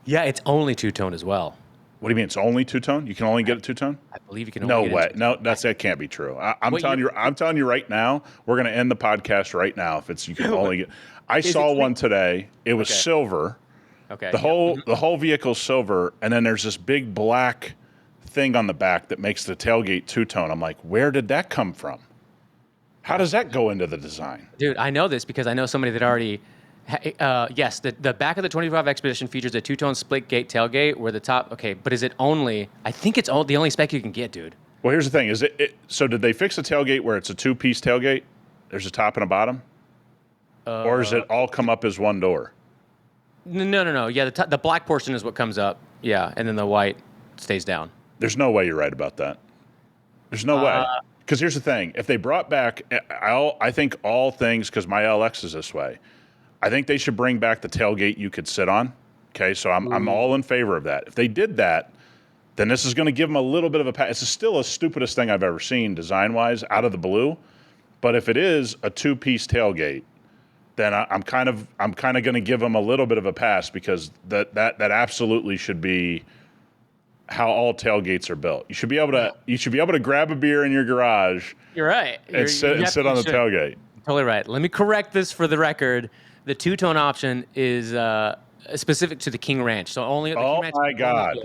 Yeah, it's only two-tone as well. What do you mean it's only two-tone? You can only get it two-tone? I believe you can only get it two-tone. No, that can't be true. I'm telling you right now, we're going to end the podcast right now if you can only get... I saw one today. It was silver. Okay. The whole vehicle's silver, and then there's this big black thing on the back that makes the tailgate two-tone. I'm like, where did that come from? How does that go into the design? Dude, I know this because I know somebody that already... yes, the back of the 25 Expedition features a two-tone split gate tailgate where the top... Okay, but is it only... I think it's the only spec you can get, dude. Well, here's the thing. So did they fix the tailgate where it's a two-piece tailgate? There's a top and a bottom? Or does it all come up as one door? No. Yeah, the black portion is what comes up. Yeah, and then the white stays down. There's no way you're right about that. There's no way. Because here's the thing. If they brought back, I think all things, because my LX is this way, I think they should bring back the tailgate you could sit on. Okay, so I'm all in favor of that. If they did that, then this is going to give them a little bit of a pass. It's still the stupidest thing I've ever seen design-wise out of the blue. But if it is a two-piece tailgate, then I'm kind of going to give them a little bit of a pass because that absolutely should be how all tailgates are built. You should be able to grab a beer in your garage. You're right. And sit on the tailgate. Totally right. Let me correct this for the record. The two-tone option is specific to the King Ranch. So only the King Ranch. Oh my God.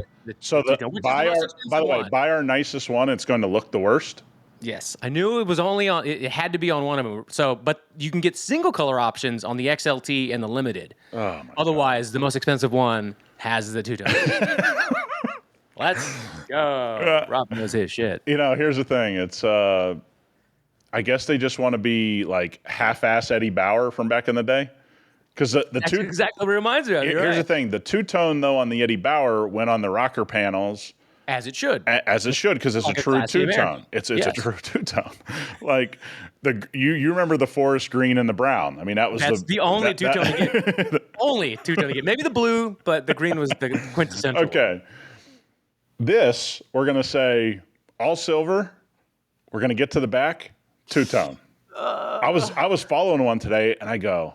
Buy our nicest one. It's going to look the worst. Yes, I knew it was only on. It had to be on one of them. So, but you can get single color options on the XLT and the Limited. Oh my Otherwise, the most expensive one has the two-tone. Let's go. Rob knows his shit. Here's the thing. It's I guess they just want to be like half-ass Eddie Bauer from back in the day. Because That's exactly what it reminds me of. Here's the thing. The two-tone, though, on the Eddie Bauer went on the rocker panels. As it should. As it should, because it's a true two-tone. It's a true two-tone. Like, you remember the forest green and the brown. I mean, that's the only two-tone you get. Only two-tone you get. Maybe the blue, but the green was the quintessential. Okay. This, we're going to say all silver. We're going to get to the back, two-tone. I was following one today, and I go,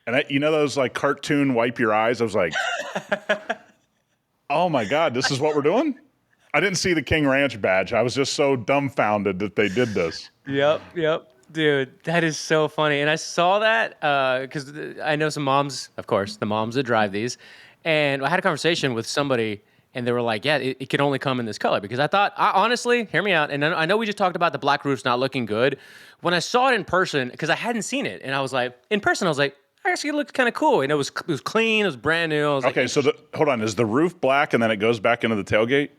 and those like cartoon wipe your eyes? I was like, oh my God, this is what we're doing? I didn't see the King Ranch badge. I was just so dumbfounded that they did this. Yep. Dude, that is so funny. And I saw that because I know some moms, of course, the moms that drive these. And I had a conversation with somebody, and they were like, yeah, it can only come in this color. Because I thought, honestly, hear me out. And I know we just talked about the black roofs not looking good. When I saw it in person, because I hadn't seen it, and I was like, in person, I was like, actually, it looked kind of cool. And it was clean. It was brand new. Okay, so hold on. Is the roof black and then it goes back into the tailgate?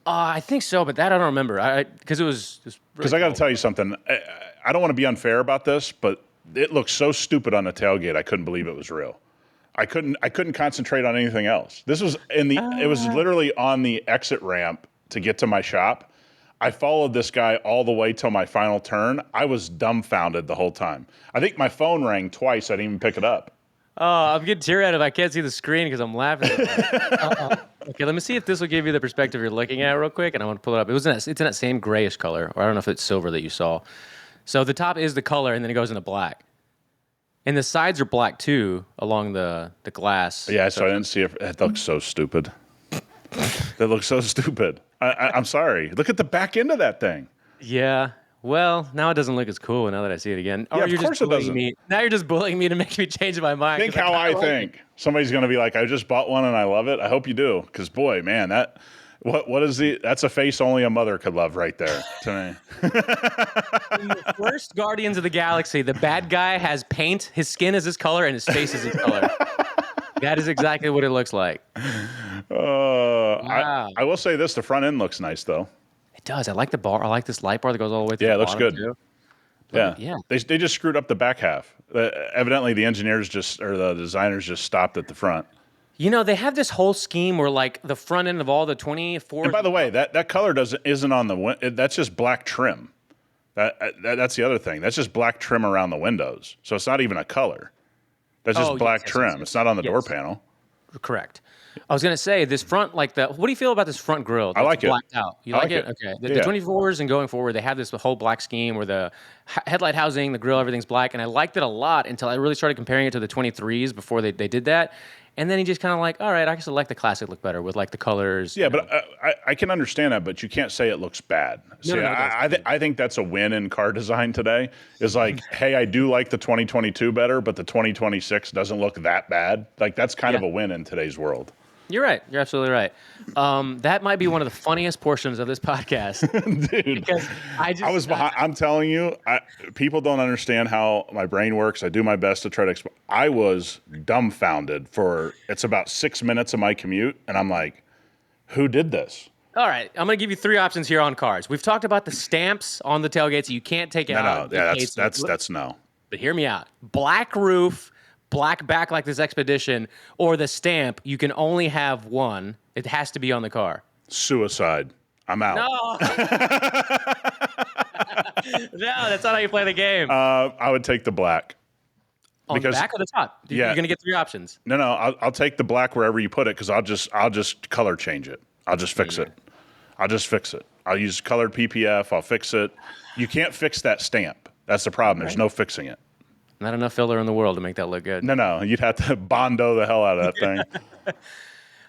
I think so, but that I don't remember. Because it was because I got to tell you something. I don't want to be unfair about this, but it looked so stupid on the tailgate. I couldn't believe it was real. I couldn't concentrate on anything else. This was it was literally on the exit ramp to get to my shop. I followed this guy all the way till my final turn. I was dumbfounded the whole time. I think my phone rang twice. I didn't even pick it up. Oh, I'm getting teary-eyed. I can't see the screen because I'm laughing. Okay, let me see if this will give you the perspective you're looking at real quick, and I want to pull it up. It's in that same grayish color, or I don't know if it's silver that you saw. So the top is the color, and then it goes into black. And the sides are black, too, along the glass. Yeah, so I didn't see it. That looks so stupid. That looks so stupid. I'm sorry. Look at the back end of that thing. Yeah. Well, now it doesn't look as cool now that I see it again. Yeah, of course it doesn't. Now you're just bullying me to make me change my mind. Think how I think. Somebody's going to be like, I just bought one and I love it. I hope you do. Because, boy, man, that's a face only a mother could love right there to me. In the first Guardians of the Galaxy, the bad guy has paint. His skin is his color and his face is his color. That is exactly what it looks like. Wow. I will say this. The front end looks nice, though. It does. I like the bar. I like this light bar that goes all the way through the bottom. Yeah, it looks good. Yeah. They just screwed up the back half. Evidently, the engineers the designers just stopped at the front. They have this whole scheme where, like, the front end of all the 24. And by the way, that color isn't on the that's just black trim. That's the other thing. That's just black trim around the windows. So it's not even a color. That's just black trim. Yes. It's not on the door panel. Correct. I was going to say, this front, what do you feel about this front grille? I like it. Blacked out. You like it? Okay. The 24s and going forward, they have this whole black scheme where the headlight housing, the grille, everything's black. And I liked it a lot until I really started comparing it to the 23s before they did that. And then he just kind of like, all right, I actually like the classic look better with like the colors. Yeah, but I can understand that, but you can't say it looks bad. I think that's a win in car design today. Is like, hey, I do like the 2022 better, but the 2026 doesn't look that bad. Like that's kind of a win in today's world. You're right. You're absolutely right. That might be one of the funniest portions of this podcast. Dude, because I was behind. I'm telling you, people don't understand how my brain works. I do my best to try to explain. I was dumbfounded it's about 6 minutes of my commute, and I'm like, who did this? All right. I'm going to give you three options here on cars. We've talked about the stamps on the tailgates you can't take out. No. Yeah, that's no. But hear me out. Black roof, black back like this Expedition, or the stamp, you can only have one. It has to be on the car. Suicide. I'm out. No. No, that's not how you play the game. I would take the black. On the back or the top? You're going to get three options. No. I'll take the black wherever you put it because I'll just color change it. I'll just fix it. I'll use colored PPF. I'll fix it. You can't fix that stamp. That's the problem. There's no fixing it. Not enough filler in the world to make that look good. No. You'd have to Bondo the hell out of that thing.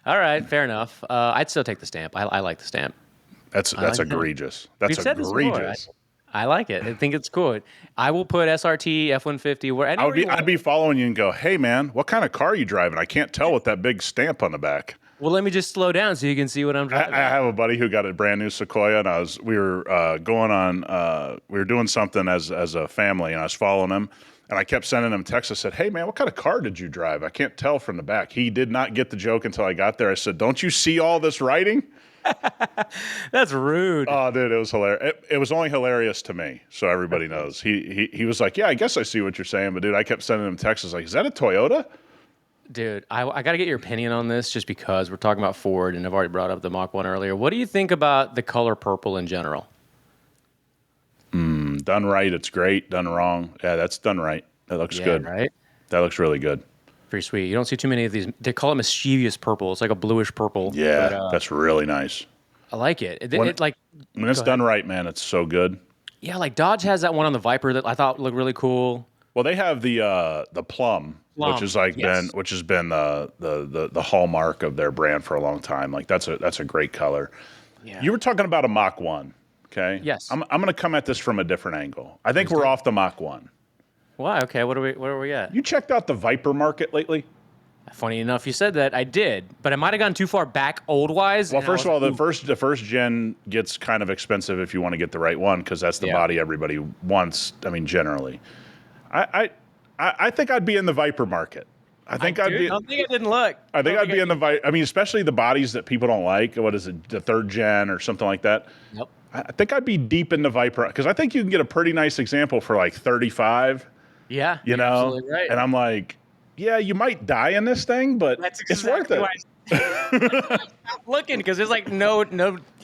All right, fair enough. I'd still take the stamp. I like the stamp. That's egregious. That's egregious. I like it. I think it's cool. I will put SRT, F-150, wherever I'd be following you and go, hey, man, what kind of car are you driving? I can't tell with that big stamp on the back. Well, let me just slow down so you can see what I'm driving. I have a buddy who got a brand new Sequoia, and we were doing something as a family, and I was following him, and I kept sending him texts. I said, hey, man, what kind of car did you drive? I can't tell from the back. He did not get the joke until I got there. I said, don't you see all this writing? That's rude. Oh, dude, it was hilarious. It was only hilarious to me, so everybody knows. He was like, yeah, I guess I see what you're saying, but dude, I kept sending him texts like, is that a Toyota? Dude, I got to get your opinion on this just because we're talking about Ford, and I've already brought up the Mach 1 earlier. What do you think about the color purple in general? Done right, it's great. Done wrong, yeah, that's done right. That looks good. Right? That looks really good. Pretty sweet. You don't see too many of these. They call it mischievous purple. It's like a bluish purple. Yeah, but, that's really nice. I like it. When it's done right, man, it's so good. Yeah, like Dodge has that one on the Viper that I thought looked really cool. Well, they have the plum, which is like which has been the hallmark of their brand for a long time. Like that's a great color. Yeah. You were talking about a Mach 1, okay? Yes. I'm going to come at this from a different angle. I think we're off the Mach 1. Why? Okay, where are we at? You checked out the Viper market lately? Funny enough, you said that. I did, but I might have gone too far back old-wise. Well, first of all, the first gen gets kind of expensive if you want to get the right one because that's the body everybody wants. I mean, generally, I think I'd be in the Viper market. I think I didn't look. I think I'd be in the Viper. I mean, especially the bodies that people don't like. What is it, the third gen or something like that? Yep. I think I'd be deep in the Viper because I think you can get a pretty nice example for like 35. Yeah, you know, absolutely right. And I'm like, yeah, you might die in this thing, but it's worth it. I'm looking because there's like no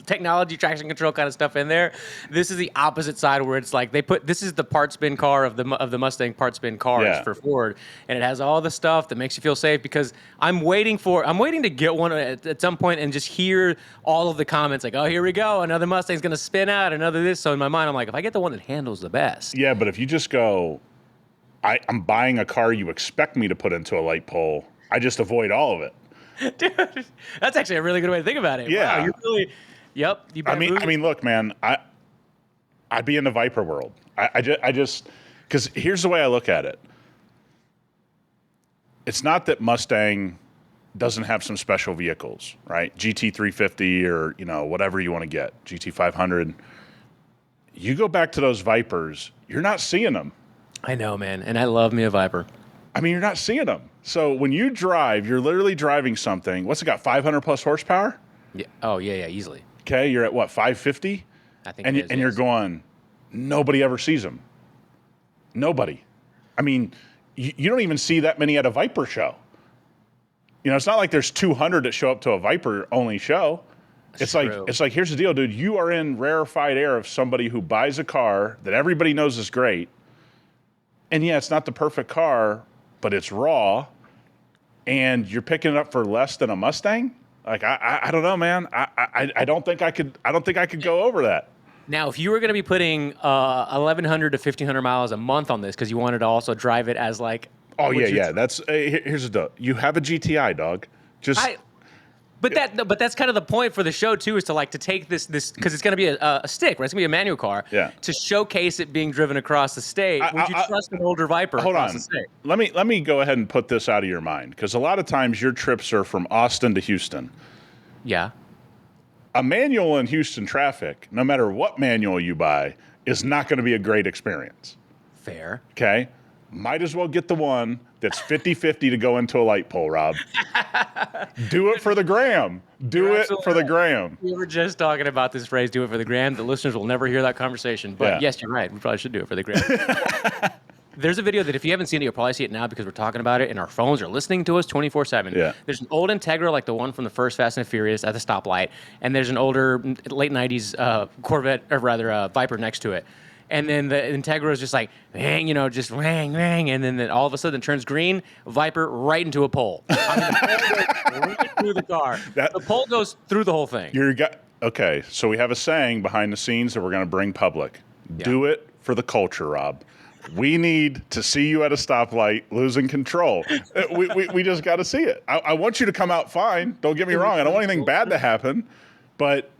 technology, traction control kind of stuff in there. This is the opposite side where it's like this is the part spin car of the Mustang part spin cars for Ford, and it has all the stuff that makes you feel safe. Because I'm waiting to get one at some point and just hear all of the comments like, oh, here we go, another Mustang's gonna spin out, another this. So in my mind, I'm like, if I get the one that handles the best. Yeah, but if you just go, I'm buying a car you expect me to put into a light pole, I just avoid all of it. Dude, that's actually a really good way to think about it. Yeah. Wow, you're really, yep. I mean, look, man, I'd be in the Viper world. I just, because here's the way I look at it. It's not that Mustang doesn't have some special vehicles, right? GT350 or, whatever you want to get, GT500. You go back to those Vipers, you're not seeing them. I know, man, and I love me a Viper. I mean, you're not seeing them. So when you drive, you're literally driving something. What's it got, 500 plus horsepower? Yeah. Oh, yeah, easily. Okay, you're at what, 550? I think and you're going, nobody ever sees them. Nobody. I mean, you don't even see that many at a Viper show. It's not like there's 200 that show up to a Viper-only show. It's like, here's the deal, dude. You are in rarefied air of somebody who buys a car that everybody knows is great. And yeah, it's not the perfect car, but it's raw, and you're picking it up for less than a Mustang. Like I don't know, man. I don't think I could go over that. Now, if you were going to be putting 1,100 to 1,500 miles a month on this because you wanted to also drive it as like, that's here's the deal. You have a GTI, dog. But that's kind of the point for the show too, is to take this because it's going to be a stick, right? It's going to be a manual car. Yeah. To showcase it being driven across the state, would you trust an older Viper across the state? Let me go ahead and put this out of your mind, because a lot of times your trips are from Austin to Houston. Yeah. A manual in Houston traffic, no matter what manual you buy, is not going to be a great experience. Fair. Okay. Might as well get the one that's 50-50 to go into a light pole, Rob. Do it for the gram. Do it for the gram. We were just talking about this phrase, do it for the gram. The listeners will never hear that conversation. But yes, you're right. We probably should do it for the gram. There's a video that if you haven't seen it, you'll probably see it now because we're talking about it and our phones are listening to us 24/7. Yeah. There's an old Integra like the one from the first Fast and Furious at the stoplight, and there's an older late 90s Corvette, or rather Viper next to it. and then the Integra is just like, bang, just rang, rang, and then all of a sudden it turns green, Viper right into a pole. I mean, the pole goes right through the car. The pole goes through the whole thing. Okay, so we have a saying behind the scenes that we're going to bring public. Yeah. Do it for the culture, Rob. We need to see you at a stoplight losing control. We just got to see it. I want you to come out fine. Don't get me wrong. I don't want anything bad to happen. But,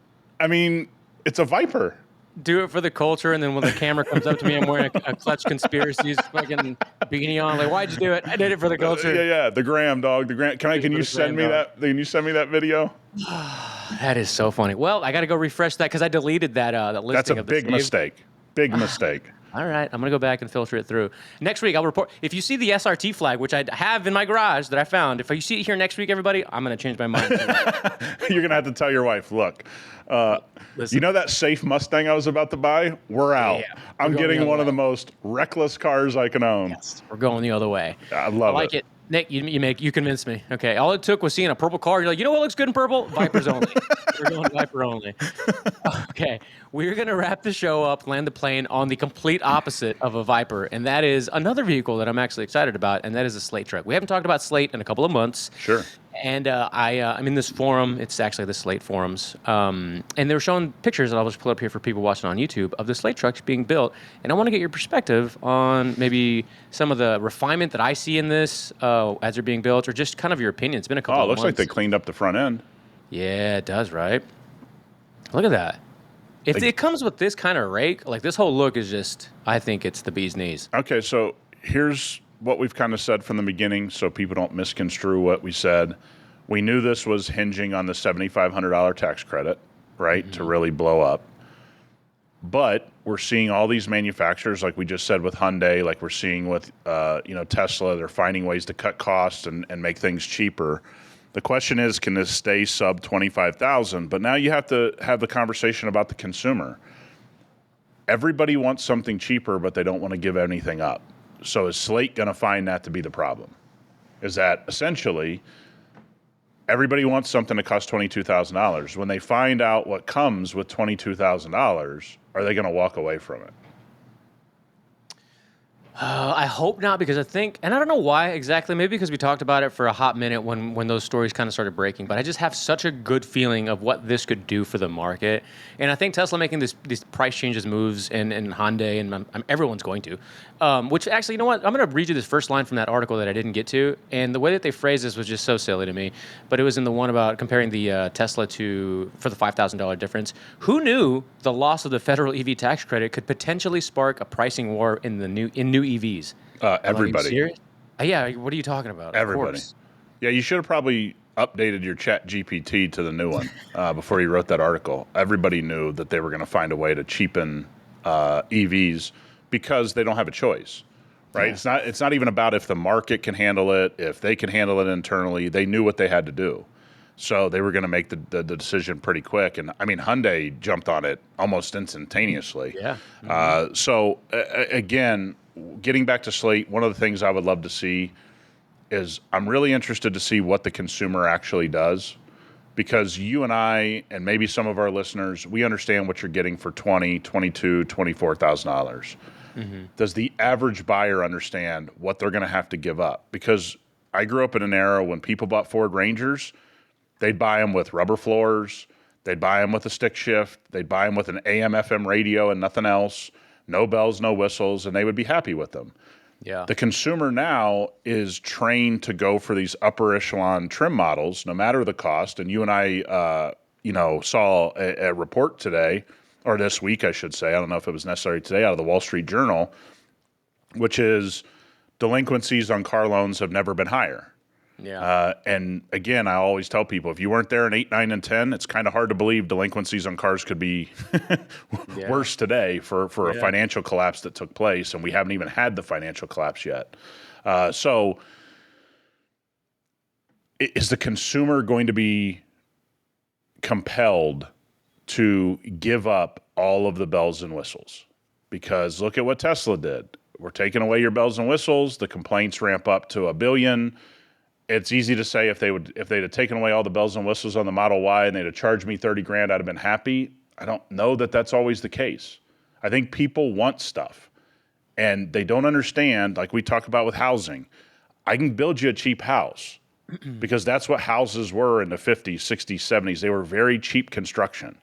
I mean, it's a Viper. Do it for the culture, and then when the camera comes up to me, I'm wearing a Clutch Conspiracies fucking beanie on. Like, why'd you do it? I did it for the culture. Yeah. The gram, dog. The gram. Can you send me that? Can you send me that video? That is so funny. Well, I got to go refresh that because I deleted that listing. That's a of the big mistake. Big mistake. All right, I'm going to go back and filter it through. Next week, I'll report. If you see the SRT flag, which I have in my garage that I found, if you see it here next week, everybody, I'm going to change my mind. You're going to have to tell your wife, look, you know that safe Mustang I was about to buy? We're out. Yeah, I'm getting one of the most reckless cars I can own. Yes, we're going the other way. I like it. Nick, you convinced me. Okay, all it took was seeing a purple car. You're like, you know what looks good in purple? Vipers only. We're going Viper only. Okay, we're going to wrap the show up, land the plane on the complete opposite of a Viper, and that is another vehicle that I'm actually excited about, and that is a Slate truck. We haven't talked about Slate in a couple of months. Sure. And I'm in this forum. It's actually the Slate forums. And they were showing pictures that I'll just pull up here for people watching on YouTube of the Slate trucks being built. And I want to get your perspective on maybe some of the refinement that I see in this as they're being built, or just kind of your opinion. It's been a couple of months. Oh, it looks like they cleaned up the front end. Yeah, it does, right? Look at that. If it comes with this kind of rake, like this whole look is just, I think it's the bee's knees. Okay, so here's what we've kind of said from the beginning so people don't misconstrue what we said. We knew this was hinging on the $7,500 tax credit, right, to really blow up. But we're seeing all these manufacturers, like we just said with Hyundai, like we're seeing with Tesla, they're finding ways to cut costs and make things cheaper. The question is, can this stay sub $25,000? But now you have to have the conversation about the consumer. Everybody wants something cheaper, but they don't want to give anything up. So is Slate going to find that to be the problem? Is that essentially everybody wants something that costs $22,000. When they find out what comes with $22,000, are they going to walk away from it? I hope not, because I think, and I don't know why exactly, maybe because we talked about it for a hot minute when those stories kind of started breaking, but I just have such a good feeling of what this could do for the market. And I think Tesla making these price changes moves and Hyundai, and everyone's going to, which actually, you know what? I'm going to read you this first line from that article that I didn't get to. And the way that they phrased this was just so silly to me, but it was in the one about comparing the Tesla for the $5,000 difference. Who knew the loss of the federal EV tax credit could potentially spark a pricing war in new EVs? Everybody. Yeah, what are you talking about? Everybody. Yeah, you should have probably updated your Chat GPT to the new one before you wrote that article. Everybody knew that they were going to find a way to cheapen EVs because they don't have a choice, right? Yeah. It's not even about if the market can handle it, if they can handle it internally. They knew what they had to do. So they were going to make the decision pretty quick. And, I mean, Hyundai jumped on it almost instantaneously. Yeah. Again, getting back to Slate, one of the things I would love to see is I'm really interested to see what the consumer actually does, because you and I and maybe some of our listeners, we understand what you're getting for $20,000, $22,000, $24,000. Mm-hmm. Does the average buyer understand what they're going to have to give up? Because I grew up in an era when people bought Ford Rangers, they'd buy them with rubber floors, they'd buy them with a stick shift, they'd buy them with an AM/FM radio and nothing else. No bells, no whistles, and they would be happy with them. Yeah. The consumer now is trained to go for these upper echelon trim models, no matter the cost. And you and I, saw a report today, or this week, I should say. I don't know if it was necessary today, out of the Wall Street Journal, which is delinquencies on car loans have never been higher. Yeah. And again, I always tell people, if you weren't there in 8, 9, and 10, it's kind of hard to believe delinquencies on cars could be worse today for a financial collapse that took place, and we haven't even had the financial collapse yet. So is the consumer going to be compelled to give up all of the bells and whistles? Because look at what Tesla did. We're taking away your bells and whistles. The complaints ramp up to 1 billion. It's easy to say if they'd have taken away all the bells and whistles on the Model Y and they'd have charged me $30,000, I'd have been happy. I don't know that that's always the case. I think people want stuff, and they don't understand, like we talk about with housing. I can build you a cheap house because that's what houses were in the 50s, 60s, 70s. They were very cheap construction.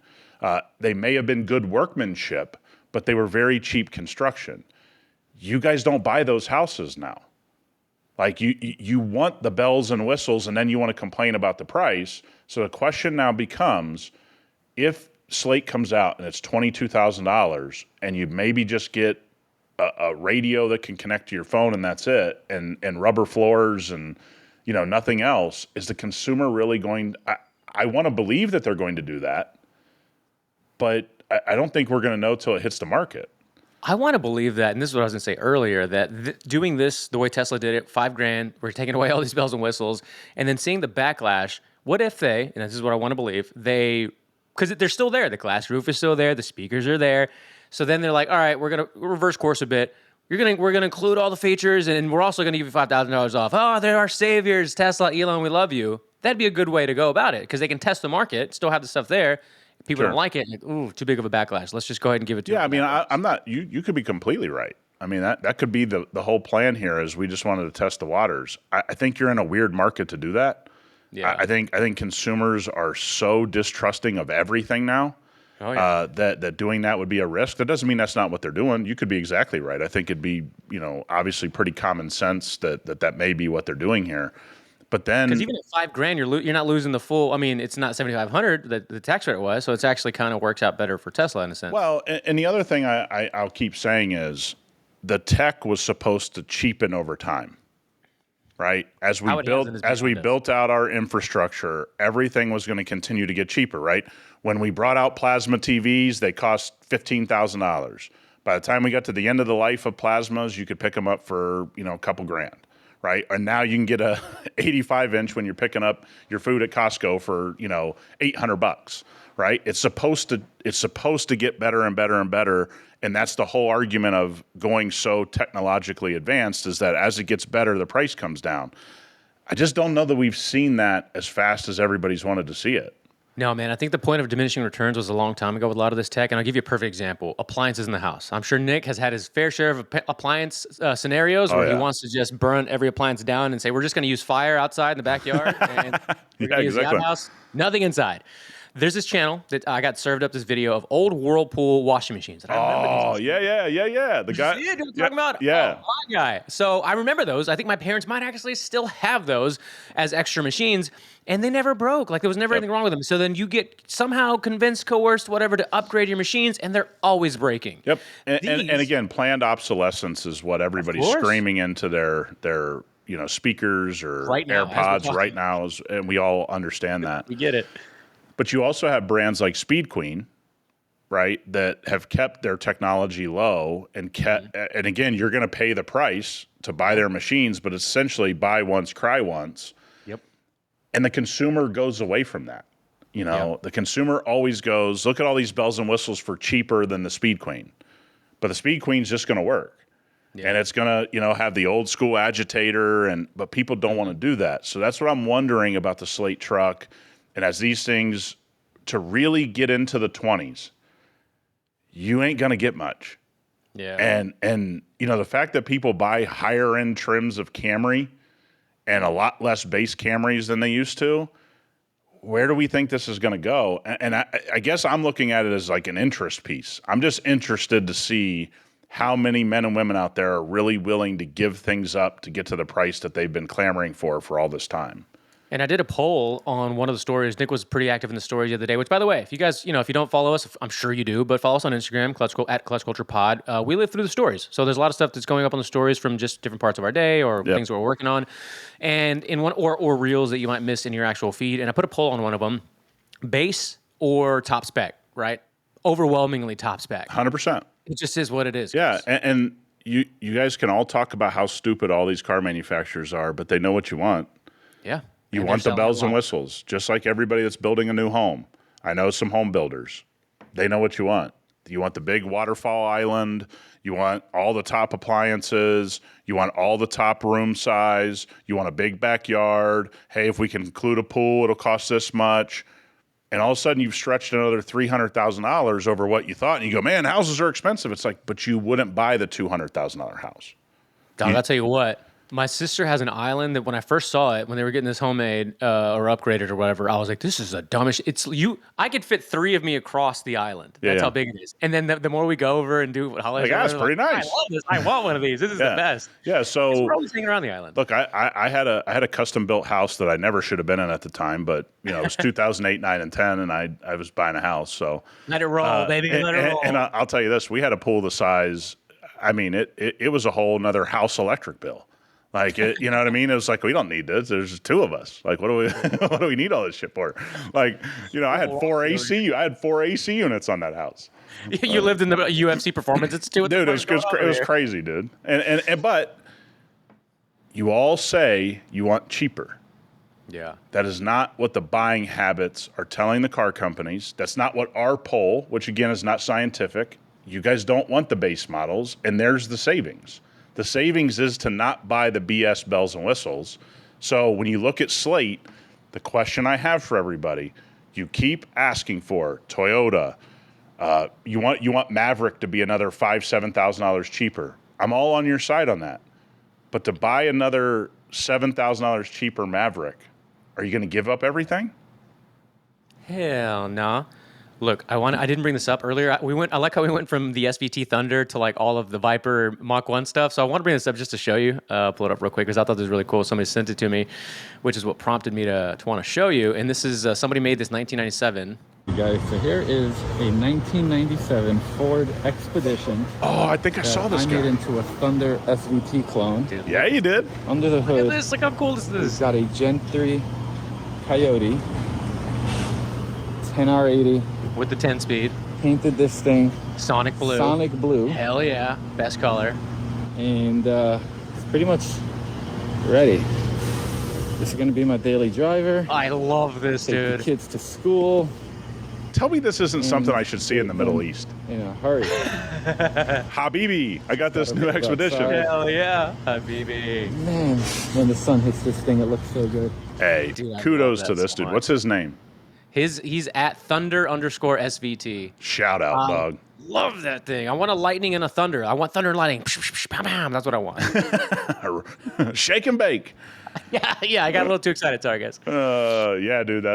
They may have been good workmanship, but they were very cheap construction. You guys don't buy those houses now. Like you want the bells and whistles, and then you want to complain about the price. So the question now becomes, if Slate comes out and it's $22,000, and you maybe just get a radio that can connect to your phone and that's it, and rubber floors and nothing else, is the consumer really going? I want to believe that they're going to do that, but I don't think we're going to know till it hits the market. I want to believe that, and this is what I was going to say earlier, that doing this the way Tesla did it, $5,000, we're taking away all these bells and whistles, and then seeing the backlash. What if they, and this is what I want to believe, because they're still there, the glass roof is still there, the speakers are there, so then they're like, all right, we're going to reverse course a bit. We're going to include all the features, and we're also going to give you $5,000 off. Oh, they're our saviors, Tesla, Elon, we love you. That'd be a good way to go about it, because they can test the market, still have the stuff there. People don't like it. Like, ooh, too big of a backlash. Let's just go ahead and give it to them. Yeah, I mean, I'm not. You could be completely right. I mean, that could be the whole plan here. Is we just wanted to test the waters. I think you're in a weird market to do that. Yeah. I think consumers are so distrusting of everything now. Oh, yeah. That doing that would be a risk. That doesn't mean that's not what they're doing. You could be exactly right. I think it'd be obviously pretty common sense that may be what they're doing here. But then, because even at $5,000, you're not losing the full. I mean, it's not $7,500 that the tax rate was, so it's actually kind of works out better for Tesla in a sense. Well, and the other thing I'll keep saying is the tech was supposed to cheapen over time, right? As we built out our infrastructure, everything was going to continue to get cheaper, right? When we brought out plasma TVs, they cost $15,000. By the time we got to the end of the life of plasmas, you could pick them up for a couple grand. Right, and now you can get a 85-inch when you're picking up your food at Costco for $800. Right, it's supposed to get better and better and better, and that's the whole argument of going so technologically advanced, is that as it gets better, the price comes down. I just don't know that we've seen that as fast as everybody's wanted to see it. No, man, I think the point of diminishing returns was a long time ago with a lot of this tech, and I'll give you a perfect example. Appliances in the house. I'm sure Nick has had his fair share of appliance scenarios where he wants to just burn every appliance down and say, we're just going to use fire outside in the backyard, and we're going to use the outhouse, nothing inside. There's this channel that I got served up this video of old Whirlpool washing machines. And I remember these. Yeah. The guy. You know what I'm talking about? Yeah. Oh, my guy. So I remember those. I think my parents might actually still have those as extra machines, and they never broke. Like, there was never anything wrong with them. So then you get somehow convinced, coerced, whatever, to upgrade your machines, and they're always breaking. Yep. And again, planned obsolescence is what everybody's screaming into their speakers or AirPods right now, and we all understand that. We get it. But you also have brands like Speed Queen, right, that have kept their technology low and and again, you're going to pay the price to buy their machines, but essentially buy once, cry once. Yep. And the consumer goes away from that. The consumer always goes, look at all these bells and whistles for cheaper than the Speed Queen. But the Speed Queen's just going to work. Yeah. And it's going to, have the old school agitator, but people don't want to do that. So that's what I'm wondering about the Slate truck. And as these things, to really get into the 20s, you ain't going to get much. Yeah. And the fact that people buy higher end trims of Camry and a lot less base Camrys than they used to, where do we think this is going to go? And I guess I'm looking at it as like an interest piece. I'm just interested to see how many men and women out there are really willing to give things up to get to the price that they've been clamoring for all this time. And I did a poll on one of the stories. Nick was pretty active in the stories the other day, which, by the way, if you guys, if you don't follow us, I'm sure you do, but follow us on Instagram, at clutchculturepod. We live through the stories. So there's a lot of stuff that's going up on the stories from just different parts of our day or things we're working on. And in one or reels that you might miss in your actual feed. And I put a poll on one of them, base or top spec, right? Overwhelmingly top spec. 100%. It just is what it is. Yeah. And you guys can all talk about how stupid all these car manufacturers are, but they know what you want. Yeah. You want the bells and whistles, just like everybody that's building a new home. I know some home builders. They know what you want. You want the big waterfall island. You want all the top appliances. You want all the top room size. You want a big backyard. Hey, if we can include a pool, it'll cost this much. and all of a sudden you've stretched another $300,000 over what you thought, and you go, man, houses are expensive. It's like, but you wouldn't buy the $200,000 house. Dog, I'll tell you what. My sister has an island that when I first saw it, when they were getting this homemade or upgraded or whatever, I was like, this is a dumbest. I could fit 3 of me across the island. That's how big it is. And then the more we go over and do holidays, that's pretty nice. I love this. I want one of these. This is the best. Yeah. So we're always hanging around the island. Look, I had a custom built house that I never should have been in at the time, but it was 2008, 9, and 10, and I was buying a house. So let it roll, baby. Let it roll. And I'll tell you this: we had a pool the size. I mean, it was a whole another house electric bill. Like, you know what I mean? It was like, we don't need this. There's 2 of us. Like, what do we need all this shit for? Like, I had 4 AC units on that house. You lived in the UFC Performance Institute? Dude, it was crazy, dude. But you all say you want cheaper. Yeah. That is not what the buying habits are telling the car companies. That's not what our poll, which again is not scientific. You guys don't want the base models, and there's the savings. The savings is to not buy the BS bells and whistles. So when you look at Slate, the question I have for everybody, you keep asking for Toyota. You want Maverick to be another $5,000-$7,000 cheaper. I'm all on your side on that. But to buy another $7,000 cheaper Maverick, are you going to give up everything? Hell no. Look, I didn't bring this up earlier. I like how we went from the SVT Thunder to like all of the Viper Mach 1 stuff. So I want to bring this up just to show you. Pull it up real quick because I thought this was really cool. Somebody sent it to me, which is what prompted me to want to show you. And this is somebody made this 1997. You guys, so here is a 1997 Ford Expedition. Oh, I think I saw this guy. I made into a Thunder SVT clone. Dude, yeah, you did. Under the hood. Look at this. Look how cool this is. It's got a Gen 3 Coyote, 10R80. With the 10-speed. Painted this thing Sonic Blue. Sonic Blue. Hell yeah. Best color. And it's pretty much ready. This is going to be my daily driver. I love this, Take dude. the kids to school. Tell me this isn't something I should see in the Middle East. In a hurry. Habibi, I got this new Expedition. Hell yeah. Habibi. Man, when the sun hits this thing, it looks so good. Hey, dude, kudos to this dude. What's his name? He's at Thunder_SVT. Shout out, dog. Love that thing. I want a lightning and a thunder. I want thunder and lightning. That's what I want. Shake and bake. Yeah. I got a little too excited. Sorry, guys. Yeah, dude.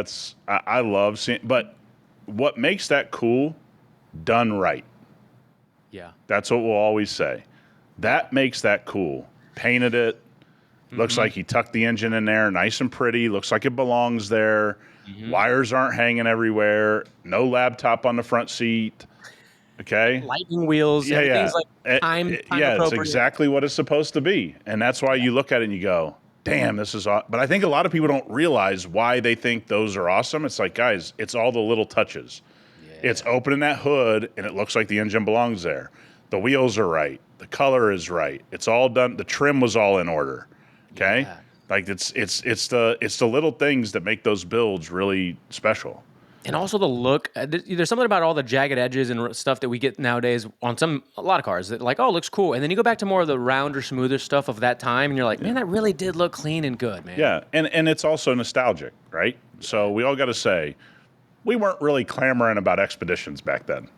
I love seeing. But what makes that cool? Done right. Yeah. That's what we'll always say. That makes that cool. Painted it. Looks like he tucked the engine in there, nice and pretty. Looks like it belongs there. Wires aren't hanging everywhere. No laptop on the front seat. Okay. Lightning wheels. Everything's like time appropriate. It's exactly what it's supposed to be. And that's why you look at it and you go, damn, this is awesome. But I think a lot of people don't realize why they think those are awesome. It's like, guys, it's all the little touches. Yeah. It's opening that hood and it looks like the engine belongs there. The wheels are right. The color is right. It's all done. The trim was all in order. Okay. Yeah. Like it's the little things that make those builds really special. And also the look. There's something about all the jagged edges and stuff that we get nowadays on a lot of cars that like, oh, it looks cool. And then you go back to more of the rounder, smoother stuff of that time, and you're like, man, that really did look clean and good, man. Yeah, and it's also nostalgic, right? So we all got to say, we weren't really clamoring about Expeditions back then.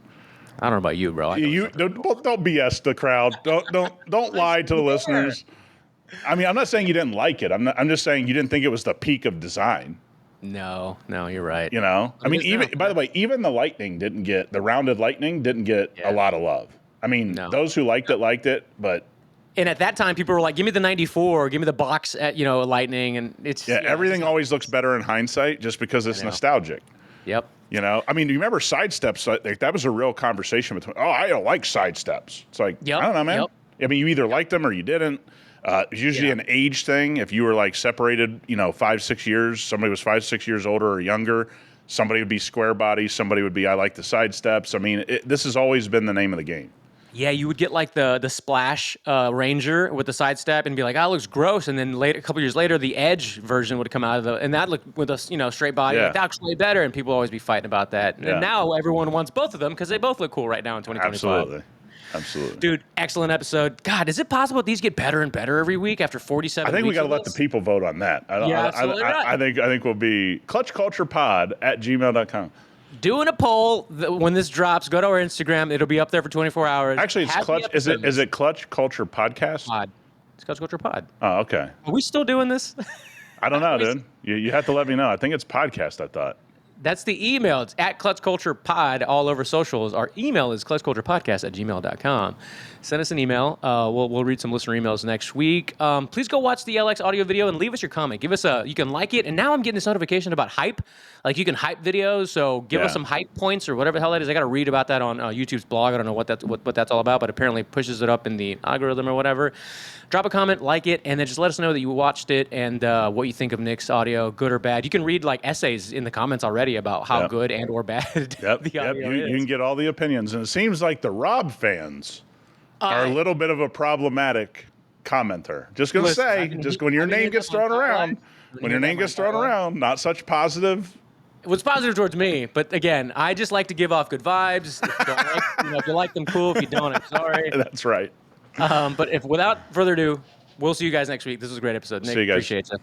I don't know about you, bro. Don't BS the crowd. Don't lie to the listeners. I mean, I'm not saying you didn't like it. I'm just saying you didn't think it was the peak of design. No, you're right. You know, I mean, by the way, even the rounded Lightning didn't get a lot of love. I mean, those who liked it, but. And at that time, people were like, give me the 94, give me the box at, Lightning. And everything always looks better in hindsight just because it's nostalgic. Yep. You know, I mean, do you remember side steps? Like, that was a real conversation between, I don't like side steps. It's like, I don't know, man. Yep. I mean, you either liked them or you didn't. It's usually an age thing. If you were like separated, 5-6 years, somebody was 5-6 years older or younger, somebody would be square body, somebody would be, I like the side steps. I mean, this has always been the name of the game. Yeah, you would get like the Splash Ranger with the side step and be like, it looks gross. And then a couple years later, the Edge version would come out and that looked with a straight body. Like, that looks way better. And people always be fighting about that. And now everyone wants both of them because they both look cool right now in 2025. Absolutely. Absolutely. Dude, excellent episode. God, is it possible that these get better and better every week after 47 I think we weeks got to of let the this? people vote on that. Absolutely right. I think we'll be clutchculturepod@gmail.com. Doing a poll when this drops. Go to our Instagram. It'll be up there for 24 hours. Actually, it's Clutch. Is it Clutch Culture Podcast? Pod. It's Clutch Culture Pod. Oh, okay. Are we still doing this? I don't know, dude. You have to let me know. I think it's podcast, I thought. That's the email. It's at clutchculturepod all over socials. Our email is clutchculturepodcast@gmail.com. Send us an email. We'll read some listener emails next week. Please go watch the LX audio video and leave us your comment. Give us you can like it. And now I'm getting this notification about hype. Like you can hype videos. So give us some hype points or whatever the hell that is. I got to read about that on YouTube's blog. I don't know what that's all about, but apparently it pushes it up in the algorithm or whatever. Drop a comment, like it, and then just let us know that you watched it and what you think of Nick's audio, good or bad. You can read like essays in the comments already about how good and or bad the audio is. You can get all the opinions. And it seems like the Rob fans are a little bit of a problematic commenter. Just going to say, when your name gets thrown around, not such positive. It was positive towards me, but again, I just like to give off good vibes. If you don't like, if you like them, cool. If you don't, I'm sorry. That's right. But without further ado, we'll see you guys next week. This was a great episode. Nick, see you guys. Appreciate you.